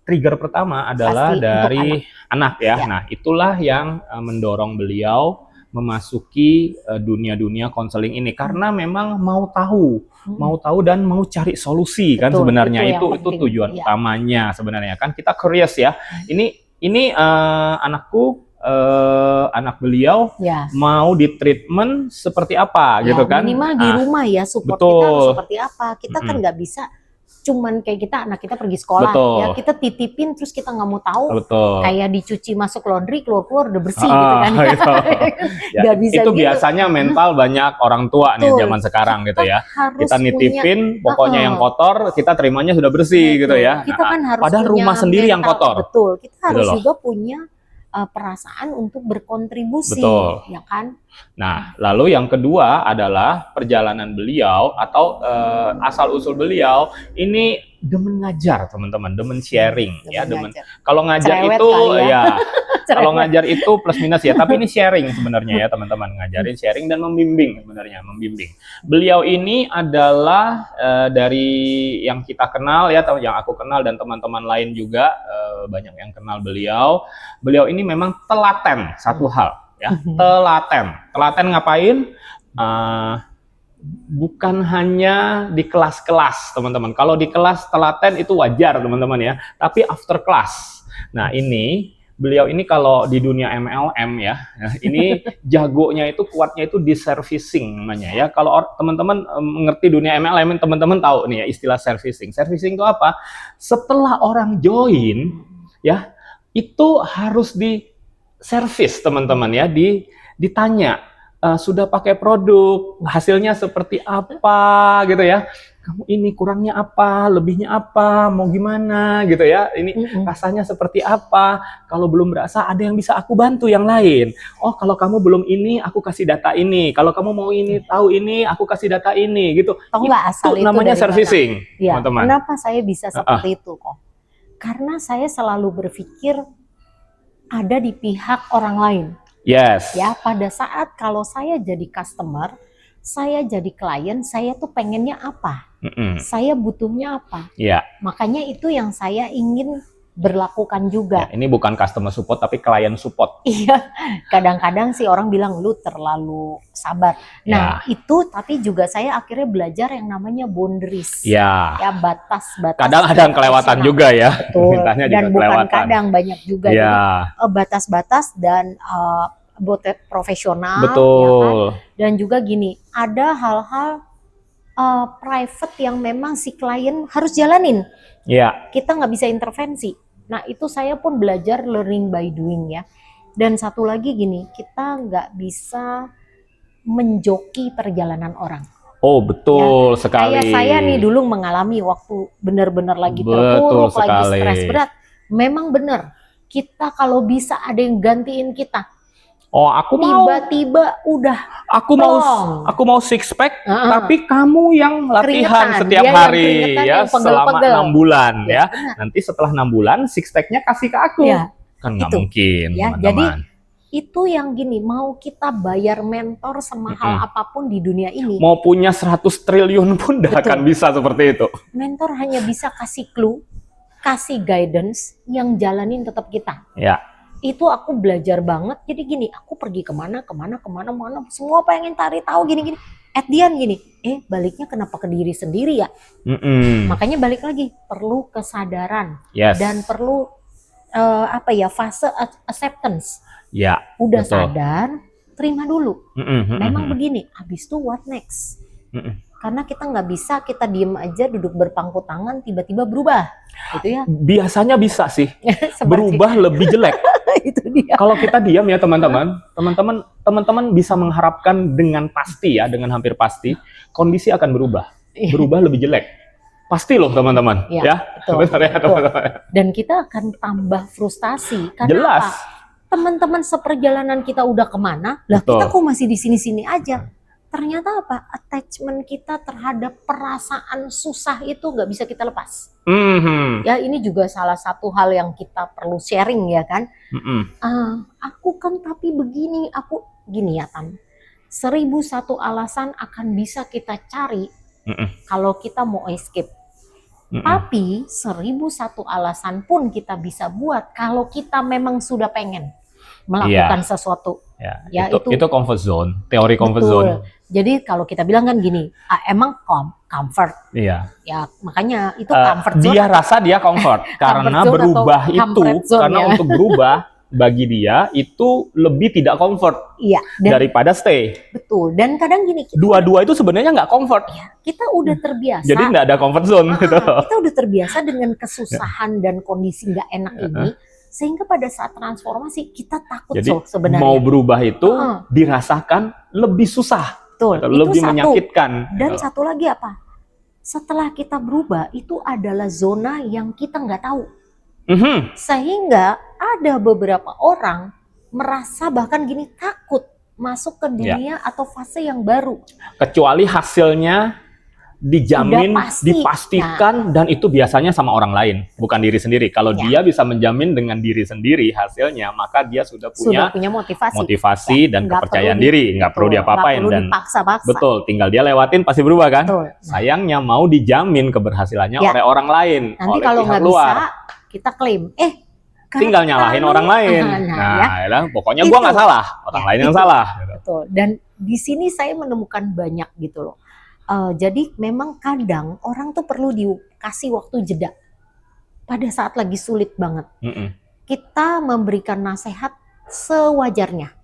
trigger pertama adalah pasti dari anak ya. Nah, itulah yang mendorong beliau memasuki dunia-dunia konseling ini karena memang mau tahu dan mau cari solusi kan sebenarnya itu tujuan utamanya sebenarnya kan, kita curious ya. Ini anakku anak beliau mau di treatment seperti apa gitu kan, minimal di rumah ya, support kita harus seperti apa. Kita kan nggak bisa cuman kayak anak kita pergi sekolah ya kita titipin terus kita nggak mau tahu, kayak dicuci masuk laundry keluar udah bersih gitu kan. Gitu. Ya, bisa itu gitu. Biasanya mental banyak orang tua nih zaman sekarang gitu ya, kita nitipin pokoknya yang kotor kita terimanya sudah bersih gitu ya. Kita kan harus padahal punya rumah sendiri yang kotor. Betul, kita harus juga punya perasaan untuk berkontribusi, ya kan? Nah, lalu yang kedua adalah perjalanan beliau atau asal-usul beliau ini demen ngajar, teman-teman, demen sharing, demen. Kalau ngajar itu ya, kalau ngajar itu plus minus ya, tapi ini sharing sebenarnya ya, teman-teman, ngajarin, sharing dan membimbing sebenarnya, membimbing. Beliau ini adalah dari yang kita kenal ya, atau yang aku kenal dan teman-teman lain juga banyak yang kenal beliau. Beliau ini memang telaten satu hal. Ya, telaten ngapain? Bukan hanya di kelas-kelas teman-teman. Kalau di kelas telaten itu wajar teman-teman ya, tapi after class. Nah ini beliau ini kalau di dunia MLM ya, ini jagonya itu, kuatnya itu di servicing namanya ya. Kalau teman-teman mengerti dunia MLM, teman-teman tahu nih ya istilah servicing. Servicing itu apa? Setelah orang join ya, itu harus di service teman-teman ya, ditanya sudah pakai produk, hasilnya seperti apa gitu ya, kamu ini kurangnya apa, lebihnya apa, mau gimana gitu ya, ini rasanya seperti apa, kalau belum berasa ada yang bisa aku bantu yang lain, oh kalau kamu belum ini aku kasih data ini, kalau kamu mau ini tahu ini aku kasih data ini gitu. Itu namanya servicing ya, teman-teman. Kenapa saya bisa seperti itu kok? Karena saya selalu berpikir ada di pihak orang lain. Yes. Ya, pada saat kalau saya jadi customer, saya jadi klien, saya tuh pengennya apa? Saya butuhnya apa? Makanya itu yang saya ingin berlakukan juga. Ya, ini bukan customer support tapi client support. Iya, kadang-kadang sih orang bilang lu terlalu sabar. Nah itu tapi juga saya akhirnya belajar yang namanya boundaries. Ya batas-batas. Kadang ada yang kelewatan juga ya. Mintanya dan juga bukan kelewatan. Kadang banyak juga. Batas-batas dan profesional. Betul. Ya kan? Dan juga gini, ada hal-hal private yang memang si klien harus jalanin. Kita nggak bisa intervensi. Nah itu saya pun belajar learning by doing ya. Dan satu lagi gini, kita nggak bisa menjoki perjalanan orang. Oh betul sekali. Kayak saya nih dulu mengalami waktu benar-benar lagi terpuruk, lagi stres berat. Memang benar, kita kalau bisa ada yang gantiin kita. Oh aku mau tiba-tiba udah aku mau six pack tapi kamu yang latihan setiap hari ya selama 6 bulan ya. Nanti setelah 6 bulan six packnya kasih ke aku. Kan nggak mungkin ya, teman-teman. Jadi itu yang gini, mau kita bayar mentor semahal apapun di dunia ini, mau punya 100 triliun pun tidak akan bisa seperti itu. Mentor hanya bisa kasih clue, kasih guidance, yang jalanin tetap kita. Itu aku belajar banget. Jadi gini, aku pergi kemana, semua pengen tahu gini-gini. At the end gini, baliknya kenapa ke diri sendiri ya? Makanya balik lagi, perlu kesadaran dan perlu fase acceptance. Udah sadar, terima dulu. Memang begini, habis itu what next? Karena kita nggak bisa kita diem aja duduk berpangku tangan tiba-tiba berubah, gitu ya. Biasanya bisa sih, berubah lebih jelek. Itu dia. Kalau kita diam ya teman-teman bisa mengharapkan dengan pasti ya, dengan hampir pasti kondisi akan berubah lebih jelek. Pasti loh teman-teman, Ya, ya. betul, Benar ya betul. teman-teman. Dan kita akan tambah frustasi. Karena Jelas. apa? Teman-teman seperjalanan kita udah kemana, lah Betul. kita kok masih di sini-sini aja. Ternyata apa? Attachment kita terhadap perasaan susah itu nggak bisa kita lepas. Ya, ini juga salah satu hal yang kita perlu sharing ya kan. Aku kan tapi begini, aku gini ya Tan. 1001 alasan akan bisa kita cari kalau kita mau escape. Tapi 1001 alasan pun kita bisa buat kalau kita memang sudah pengen melakukan sesuatu. Ya, itu comfort zone, teori comfort zone. Jadi kalau kita bilang kan gini, emang comfort. Iya. Ya makanya itu comfort zone. Dia rasa dia comfort karena berubah itu, karena untuk berubah bagi dia itu lebih tidak comfort daripada stay. Betul. Dan kadang gini, dua-dua itu sebenarnya nggak comfort. Ya, kita udah terbiasa. Jadi nggak ada comfort zone. Gitu. Kita udah terbiasa dengan kesusahan dan kondisi nggak enak ini, sehingga pada saat transformasi kita takut. Jadi sebenarnya mau berubah itu dirasakan lebih susah, lebih menyakitkan. Dan satu lagi apa? Setelah kita berubah itu adalah zona yang kita nggak tahu. Sehingga ada beberapa orang merasa bahkan gini takut masuk ke dunia atau fase yang baru. Kecuali hasilnya dijamin, dipastikan, dan itu biasanya sama orang lain, bukan diri sendiri. Kalau dia bisa menjamin dengan diri sendiri hasilnya, maka dia sudah punya motivasi dan kepercayaan diri, nggak perlu diapa-apain dan betul, tinggal dia lewatin pasti berubah kan. Sayangnya mau dijamin keberhasilannya oleh orang lain, nanti oleh kalau pihak nggak luar. bisa kita klaim, tinggal nyalahin orang lain. Pokoknya gua nggak salah, orang lain yang salah. Betul. Dan di sini saya menemukan banyak gitu loh. Jadi memang kadang orang tuh perlu dikasih waktu jeda. Pada saat lagi sulit banget, kita memberikan nasihat sewajarnya.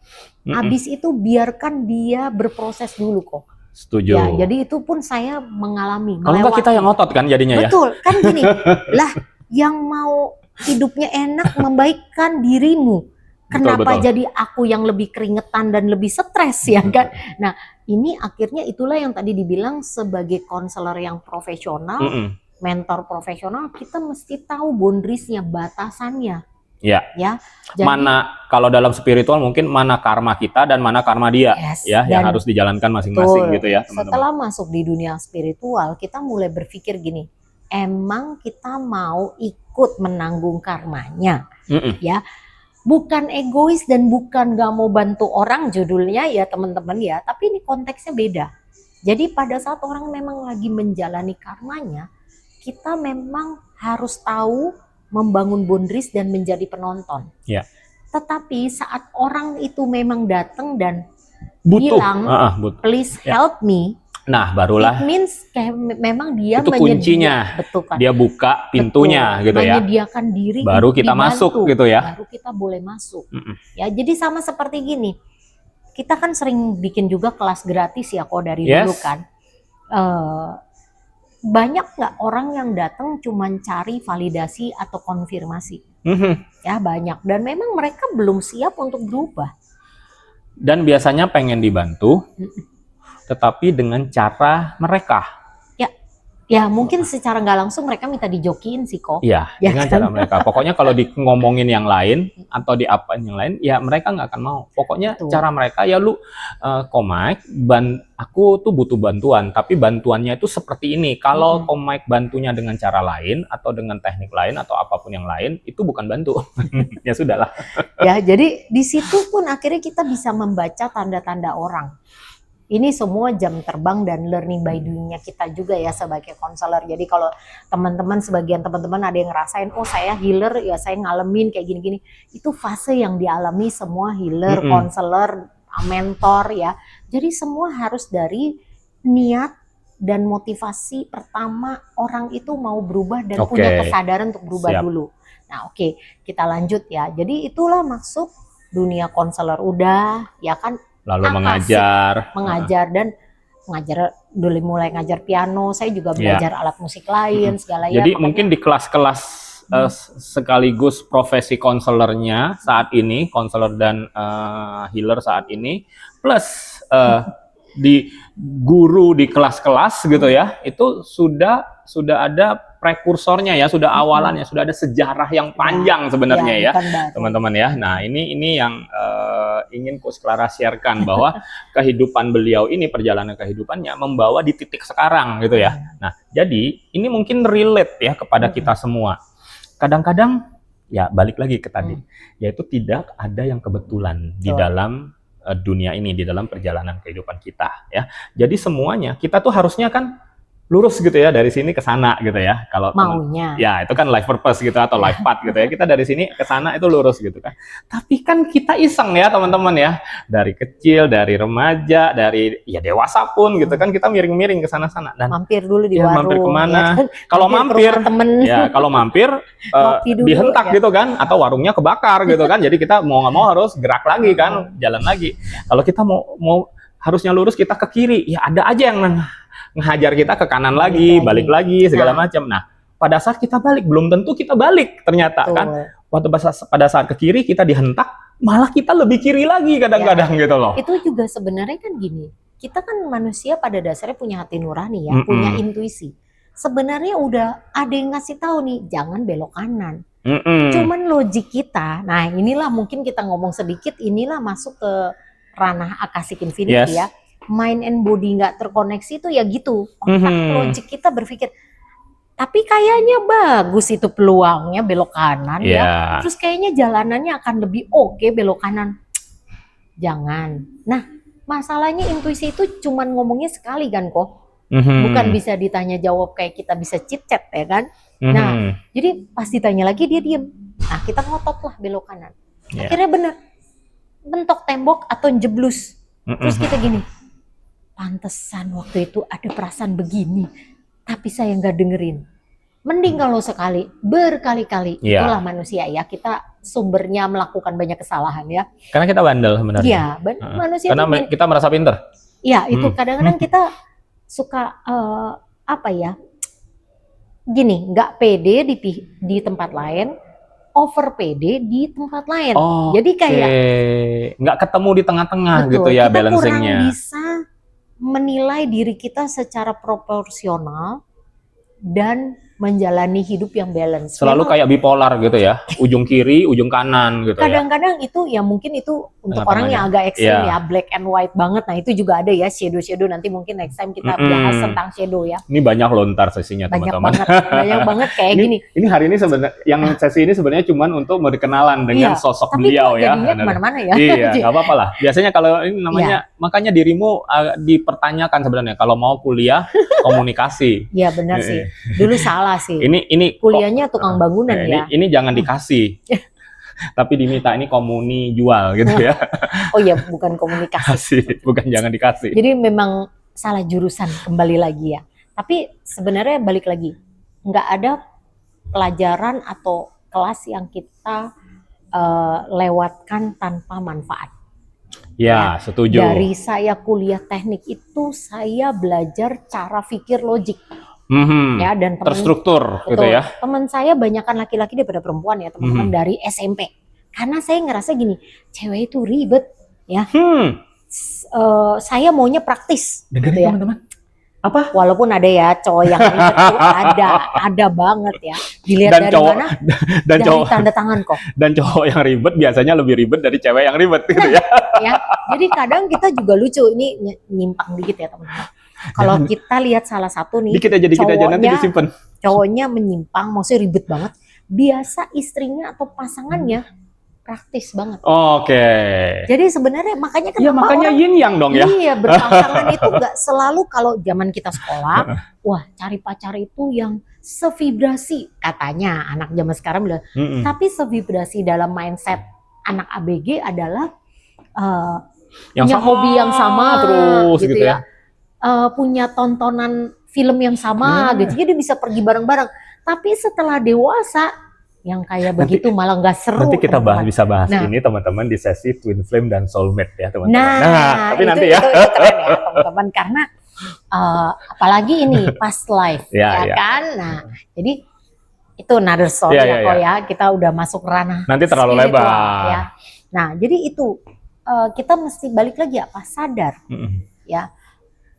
Habis itu biarkan dia berproses dulu kok. Setuju. Ya, jadi itu pun saya mengalami. Kalau enggak kita yang ngotot kan jadinya. Betul, kan gini. Lah, yang mau hidupnya enak membaikkan dirimu. Kenapa betul. Jadi aku yang lebih keringetan dan lebih stres ya kan? Nah, ini akhirnya itulah yang tadi dibilang sebagai konselor yang profesional, mentor profesional, kita mesti tahu boundariesnya, batasannya. Ya. Jadi, mana kalau dalam spiritual mungkin mana karma kita dan mana karma dia, yang harus dijalankan masing-masing gitu ya, teman-teman. Setelah masuk di dunia spiritual, kita mulai berpikir gini, emang kita mau ikut menanggung karmanya, ya. Bukan egois dan bukan gak mau bantu orang judulnya ya teman-teman ya, tapi ini konteksnya beda. Jadi pada saat orang memang lagi menjalani karmanya, kita memang harus tahu membangun boundaries dan menjadi penonton. Tetapi saat orang itu memang datang dan bilang, please help me. Nah, barulah it means kayak memang dia itu kuncinya. Betul kan? Dia buka pintunya gitu ya. Menyediakan diri baru kita dibantu, masuk gitu ya. Baru kita boleh masuk. Ya, jadi sama seperti gini. Kita kan sering bikin juga kelas gratis ya kok dari dulu kan. Banyak nggak orang yang datang cuman cari validasi atau konfirmasi? Ya, banyak, dan memang mereka belum siap untuk berubah. Dan biasanya pengen dibantu. Tetapi dengan cara mereka. Ya mungkin secara nggak langsung mereka minta dijokiin sih kok. Iya, dengan cara mereka. Pokoknya kalau ngomongin yang lain atau diapain yang lain, ya mereka nggak akan mau. Pokoknya cara mereka ya lu, Komik, aku tuh butuh bantuan, tapi bantuannya itu seperti ini. Kalau Komik bantunya dengan cara lain atau dengan teknik lain atau apapun yang lain, itu bukan bantu. Ya sudahlah. Ya, jadi di situ pun akhirnya kita bisa membaca tanda-tanda orang. Ini semua jam terbang dan learning by doing-nya kita juga ya sebagai konselor. Jadi kalau sebagian teman-teman ada yang ngerasain, oh saya healer, ya saya ngalamin kayak gini-gini. Itu fase yang dialami semua healer, konselor, mentor ya. Jadi semua harus dari niat dan motivasi pertama orang itu mau berubah dan punya kesadaran untuk berubah dulu. Nah kita lanjut ya. Jadi itulah masuk dunia konselor udah ya kan. Lalu mengajar dan mengajar dulu, mulai ngajar piano, saya juga belajar alat musik lain segala ya. Jadi mungkin di kelas-kelas sekaligus profesi konselornya saat ini, konselor dan healer saat ini, plus di guru di kelas-kelas gitu ya, itu sudah ada prekursornya ya, sudah awalannya, sudah ada sejarah yang panjang sebenarnya ya, bukan baru. teman-teman ya. Nah, ini yang ingin Coach Clara sharekan bahwa kehidupan beliau ini, perjalanan kehidupannya membawa di titik sekarang gitu ya. Nah, jadi ini mungkin relate ya kepada kita semua. Kadang-kadang ya balik lagi ke tadi, yaitu tidak ada yang kebetulan di dalam dunia ini, di dalam perjalanan kehidupan kita ya. Jadi semuanya kita tuh harusnya kan lurus gitu ya, dari sini ke sana gitu ya. Kalau maunya. Ya, itu kan life purpose gitu atau life path gitu ya. Kita dari sini ke sana itu lurus gitu kan. Tapi kan kita iseng ya, teman-teman ya. Dari kecil, dari remaja, dari ya dewasa pun gitu kan, kita miring-miring ke sana-sana dan Mampir dulu di ya, warung. mampir kemana? Ya kan? Kalau mampir, temen. ya kalau mampir dulu, dihentak ya. gitu kan, atau warungnya kebakar gitu kan. Jadi kita mau nggak mau harus gerak lagi kan, jalan lagi. Kalau kita mau harusnya lurus, kita ke kiri, ya ada aja yang ngehajar kita ke kanan lagi, balik lagi segala macam. Nah, pada saat kita balik belum tentu kita balik ternyata kan. Waktu pada saat ke kiri kita dihentak, malah kita lebih kiri lagi kadang-kadang gitu loh. Itu juga sebenarnya kan gini, kita kan manusia pada dasarnya punya hati nurani ya, punya intuisi. Sebenarnya udah ada yang ngasih tahu nih, jangan belok kanan. Cuman logik kita, nah inilah mungkin kita ngomong sedikit, inilah masuk ke ranah Akashic Infinity ya. Mind and body nggak terkoneksi itu ya gitu. Otak logik kita berpikir, tapi kayaknya bagus itu peluangnya belok kanan ya. Terus kayaknya jalanannya akan lebih oke belok kanan. Jangan. Nah, masalahnya intuisi itu cuman ngomongnya sekali kan kok. Bukan bisa ditanya jawab kayak kita bisa chit-chat ya kan. Nah, jadi pas ditanya lagi dia diem. Nah, kita ngotot lah belok kanan. Akhirnya bener. Bentok tembok atau jeblus. Terus kita gini, pantesan waktu itu ada perasaan begini, tapi saya nggak dengerin. Mending kalau sekali, berkali-kali. Itulah manusia ya, kita sumbernya melakukan banyak kesalahan ya. Karena kita bandel sebenarnya. Iya, manusia. Karena kita merasa pinter. Iya, itu kadang-kadang kita suka apa ya? Gini, nggak pede di tempat lain, over pede di tempat lain. Jadi kayak nggak ketemu di tengah-tengah gitu ya balancingnya. Kita kurang bisa menilai diri kita secara proporsional dan menjalani hidup yang balance. Selalu kayak bipolar gitu ya, ujung kiri, ujung kanan gitu. Kadang-kadang itu ya mungkin itu untuk orang yang agak ekstrim ya, black and white banget. Nah itu juga ada ya shadow nanti mungkin next time kita bahas tentang shadow ya. Ini banyak lontar sesinya teman-teman. Banyak banget kayak gini. Ini hari ini sebenarnya yang sesi ini sebenarnya cuma untuk berkenalan dengan sosok beliau ya. Tapi kemana-mana ya. Iya, nggak apa-apa lah. Biasanya kalau ini namanya makanya dirimu dipertanyakan sebenarnya kalau mau kuliah komunikasi. Iya benar sih. Dulu salah sih. Ini kuliahnya tukang bangunan ya. Ini jangan dikasih. Tapi diminta ini komuni jual gitu ya. Oh iya, bukan komunikasi. Bukan jangan dikasih. Jadi memang salah jurusan kembali lagi ya. Tapi sebenarnya balik lagi, nggak ada pelajaran atau kelas yang kita lewatkan tanpa manfaat. Ya, setuju. Dari saya kuliah teknik itu saya belajar cara pikir logik. Ya, dan terstruktur gitu ya. Teman saya banyakan laki-laki daripada perempuan ya, teman-teman dari SMP. Karena saya ngerasa gini, cewek itu ribet ya. Saya maunya praktis. Dengerin gitu ya. teman-teman. Apa? Walaupun ada ya cowok yang ribet tuh ada banget ya. Dilihat dan dari cowok, mana? Dan dari cowok, tanda tangan kok. Dan cowok yang ribet biasanya lebih ribet dari cewek yang ribet gitu ya. Ya. Jadi kadang kita juga lucu, ini nyimpang dikit ya teman-teman. Kalau kita lihat salah satu nih, dikit aja nanti disimpan. Cowoknya menyimpang, maksudnya ribet banget. Biasa istrinya atau pasangannya praktis banget. Oke. Jadi sebenarnya makanya ya, makanya yin yang dong ya. Iya, berpasangan itu nggak selalu kalau zaman kita sekolah, wah cari pacar itu yang sevibrasi katanya anak zaman sekarang bilang. Tapi sevibrasi dalam mindset anak ABG adalah yang punya hobi yang sama terus gitu ya. Punya tontonan film yang sama gitu, jadi bisa pergi bareng-bareng. Tapi setelah dewasa, yang kayak begitu malah nggak seru. Nanti kita bisa bahas ini teman-teman di sesi Twin Flame dan Soulmate ya teman-teman. Tapi nanti ya. Itu keren ya teman-teman, karena apalagi ini past life ya kan. Nah jadi itu another story ya. Kita udah masuk ranah nanti terlalu lebar ya. Nah jadi itu kita mesti balik lagi sadar ya.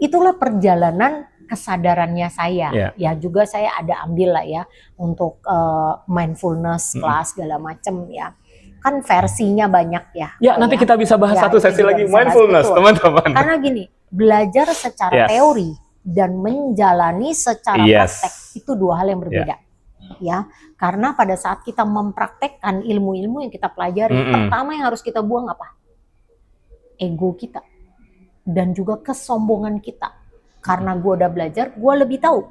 itulah perjalanan kesadarannya saya. Iya. Ya juga saya ada ambil lah ya untuk mindfulness kelas segala macam ya. Kan versinya banyak ya. Ya, nanti kita bisa bahas Ya, satu itu sesi juga lagi bisa bahas, mindfulness, betul. teman-teman. Karena gini, belajar secara Yes. teori dan menjalani secara Yes. praktek itu dua hal yang berbeda. Ya, karena pada saat kita mempraktekkan ilmu-ilmu yang kita pelajari, pertama yang harus kita buang apa? Ego kita dan juga kesombongan kita. Karena gue udah belajar, gue lebih tahu.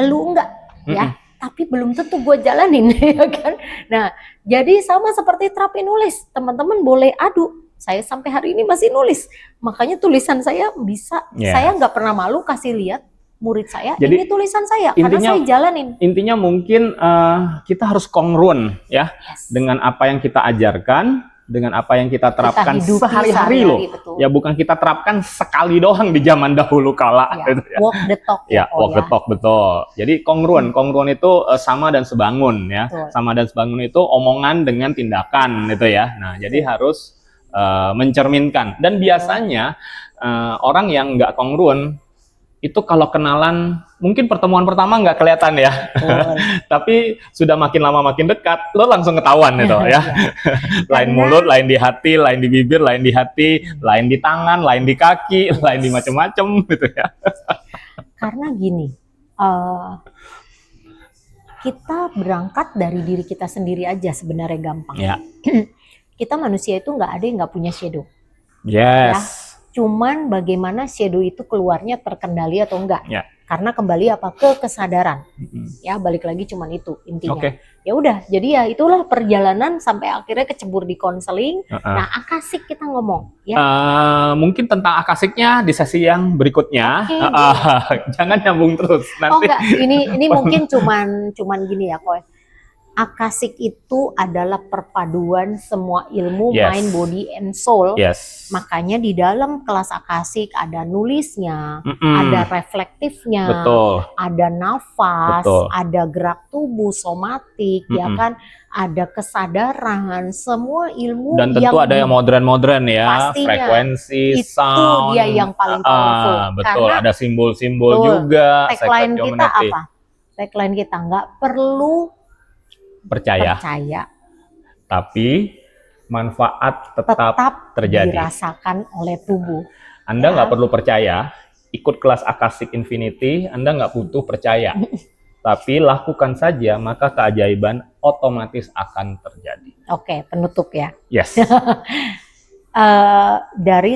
Lu enggak, ya. Tapi belum tentu gue jalanin, ya kan? Nah, jadi sama seperti terapi nulis, teman-teman boleh adu. Saya sampai hari ini masih nulis, makanya tulisan saya bisa. Saya nggak pernah malu kasih lihat murid saya. Jadi, ini tulisan saya, karena saya jalanin. Intinya mungkin kita harus kongruen ya dengan apa yang kita ajarkan, dengan apa yang kita terapkan sehari-hari loh. Betul. Ya bukan kita terapkan sekali doang di zaman dahulu kala. Ya, gitu ya. Walk the talk. Ya, walk the talk, betul. Jadi kongruen, kongruen itu sama dan sebangun ya. Betul. Sama dan sebangun itu omongan dengan tindakan gitu ya. Nah, jadi harus mencerminkan. Dan biasanya orang yang nggak kongruen itu kalau kenalan mungkin pertemuan pertama nggak kelihatan ya, tapi sudah makin lama makin dekat, lo langsung ketahuan itu ya. Lain mulut, lain di hati, lain di bibir, lain di hati, lain di tangan, lain di kaki, lain di macam-macam gitu ya. Karena gini, kita berangkat dari diri kita sendiri aja sebenarnya gampang. Ya. Kita manusia itu nggak ada yang nggak punya shadow. Yes. Ya? Cuman bagaimana shadow itu keluarnya terkendali atau enggak. Ya. Karena kembali apa ke kesadaran. Ya balik lagi cuman itu intinya. Ya udah, jadi ya itulah perjalanan sampai akhirnya kecebur di konseling. Nah, akasik kita ngomong ya. Mungkin tentang akasiknya di sesi yang berikutnya. Jangan nyambung terus nanti. Oh enggak, ini mungkin cuman gini ya, Koy. Akasik itu adalah perpaduan semua ilmu mind, body, and soul. Makanya di dalam kelas akasik ada nulisnya, ada reflektifnya, ada nafas, ada gerak tubuh, somatik, ya kan, ada kesadaran, semua ilmu. Dan tentu ada yang modern-modern ya, frekuensi, sound. Itu dia yang paling powerful. Betul, karena ada simbol-simbol juga. Tagline kita apa? Tagline kita nggak perlu percaya, tapi manfaat tetap terjadi, dirasakan oleh tubuh. Anda nggak perlu percaya, ikut kelas Akashic Infinity, Anda nggak butuh percaya, tapi lakukan saja, maka keajaiban otomatis akan terjadi. Oke, penutup ya. Yes. Dari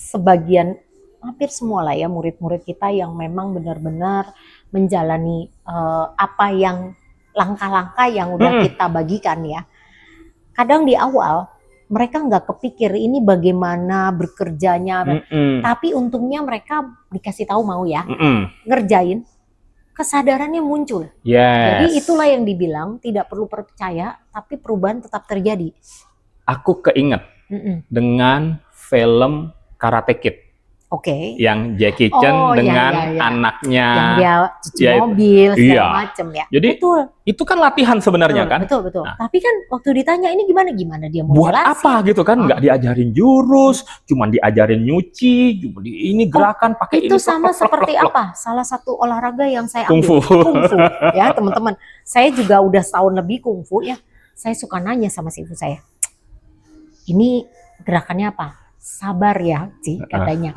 sebagian, hampir semua lah ya murid-murid kita yang memang benar-benar menjalani apa yang langkah-langkah yang udah kita bagikan ya. Kadang di awal mereka nggak kepikir ini bagaimana bekerjanya, tapi untungnya mereka dikasih tahu mau ya, ngerjain, kesadarannya muncul. Jadi itulah yang dibilang tidak perlu percaya, tapi perubahan tetap terjadi. Aku keinget dengan film Karate Kid. Yang Jackie Chan dengan anaknya yang dia cuci mobil segala macam ya. Jadi itu kan latihan sebenarnya kan. Betul. Nah, tapi kan waktu ditanya ini gimana dia mau buat jelasin. Apa gitu kan? Nggak diajarin jurus, cuman diajarin nyuci, cuma ini gerakan pakai ini. Itu sama seperti apa? Salah satu olahraga yang saya ambil kungfu ya teman-teman. Saya juga udah setahun lebih kungfu ya. Saya suka nanya sama si ibu saya. Ini gerakannya apa? Sabar ya, Ci, katanya.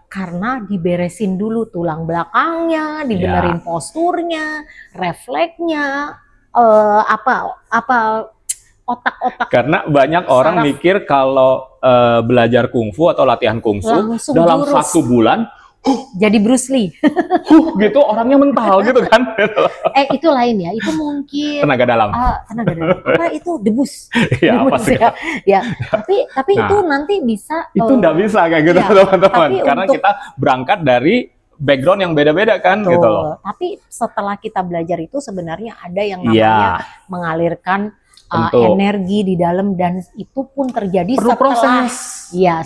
Karena diberesin dulu tulang belakangnya, dibenerin posturnya, refleksnya, otak-otak. Karena banyak orang mikir kalau belajar kungfu atau latihan kungfu dalam jurus. 1 bulan, jadi Bruce Lee. Gitu orangnya mental gitu kan. Itu lain ya, itu mungkin tenaga dalam. Tenaga dalam. Apa itu debus? Ya, tapi itu nanti bisa. Itu nggak bisa kayak gitu teman-teman. Karena kita berangkat dari background yang beda-beda kan gitu loh. Tapi setelah kita belajar itu sebenarnya ada yang namanya mengalirkan energi di dalam, dan itu pun terjadi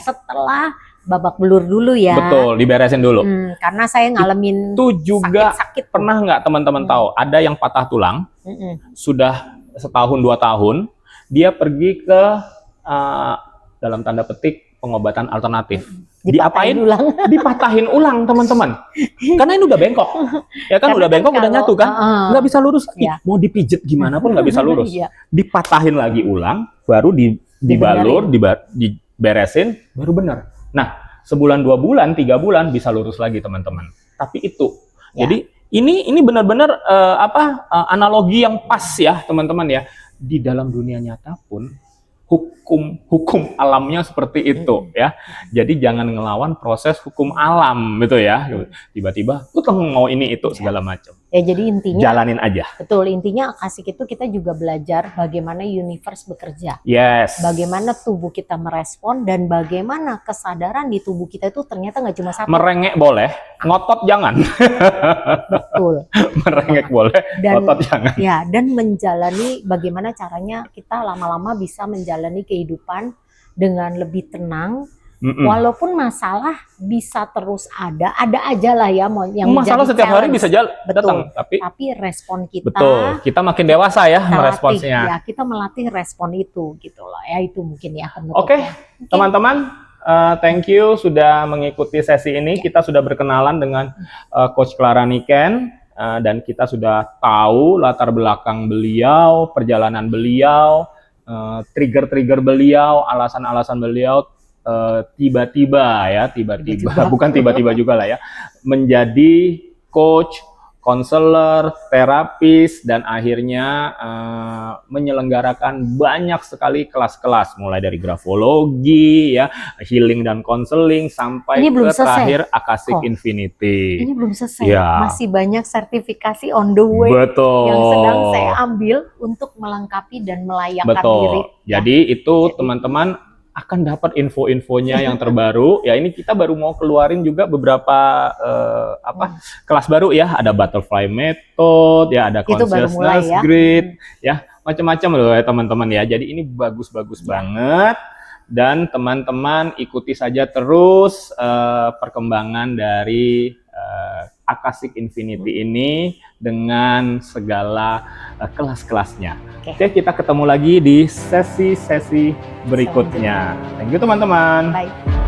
setelah babak belur dulu ya. Betul, diberesin dulu. Karena saya ngalamin itu juga sakit. Pernah nggak teman-teman tahu ada yang patah tulang sudah 1-2 tahun, dia pergi ke dalam tanda petik pengobatan alternatif. Dipatahin Diapain? ulang. Dipatahin ulang teman-teman. Karena ini udah bengkok. Ya kan Karena udah bengkok, udah kalau, nyatu kan? Nggak bisa lurus lagi. ya. Mau dipijet gimana pun nggak bisa lurus. Iya. Dipatahin lagi ulang, baru dibalur, diberesin, baru benar. Nah, sebulan, 2 bulan, 3 bulan bisa lurus lagi teman-teman. Tapi itu, Ya. jadi ini benar-benar analogi yang pas ya teman-teman ya. Di dalam dunia nyata pun hukum alamnya seperti itu ya. Jadi jangan ngelawan proses hukum alam gitu ya. Tiba-tiba mau ini itu segala macam. Ya, jadi intinya Jalanin aja. betul, intinya Akasik itu kita juga belajar bagaimana universe bekerja. Yes. Bagaimana tubuh kita merespon dan bagaimana kesadaran di tubuh kita itu ternyata nggak cuma satu. Merengek boleh, ngotot jangan. Betul. Merengek boleh, Dan ngotot jangan. ya, dan menjalani bagaimana caranya kita lama-lama bisa menjalani kehidupan dengan lebih tenang. Walaupun masalah bisa terus ada aja lah ya yang masalah menjadi setiap hari challenge. bisa datang, tapi respon kita betul, kita makin dewasa ya meresponsnya. Ya, kita melatih respon itu gitu loh ya, itu mungkin ya penutupnya. Oke, teman-teman, thank you sudah mengikuti sesi ini. Kita sudah berkenalan dengan Coach Clara Niken dan kita sudah tahu latar belakang beliau, perjalanan beliau, trigger-trigger beliau, alasan-alasan beliau tiba-tiba bukan tiba-tiba juga lah ya, menjadi coach, konselor, terapis, dan akhirnya menyelenggarakan banyak sekali kelas-kelas mulai dari grafologi ya, healing dan konseling sampai Ini belum ke selesai. terakhir Akasik Infinity. Ini belum selesai, Ya. masih banyak sertifikasi on the way Betul. yang sedang saya ambil untuk melengkapi dan melayakkan Betul. diri. Jadi itu teman-teman akan dapat info-infonya yang terbaru. Ya, ini kita baru mau keluarin juga beberapa kelas baru ya. Ada butterfly method, ya ada Itu baru mulai consciousness ya. grid, ya macam-macam loh ya teman-teman ya. Jadi ini bagus-bagus banget. Dan teman-teman ikuti saja terus perkembangan dari Akasik Infinity ini dengan segala kelas-kelasnya. Oke, kita ketemu lagi di sesi-sesi berikutnya. Thank you teman-teman. Baik.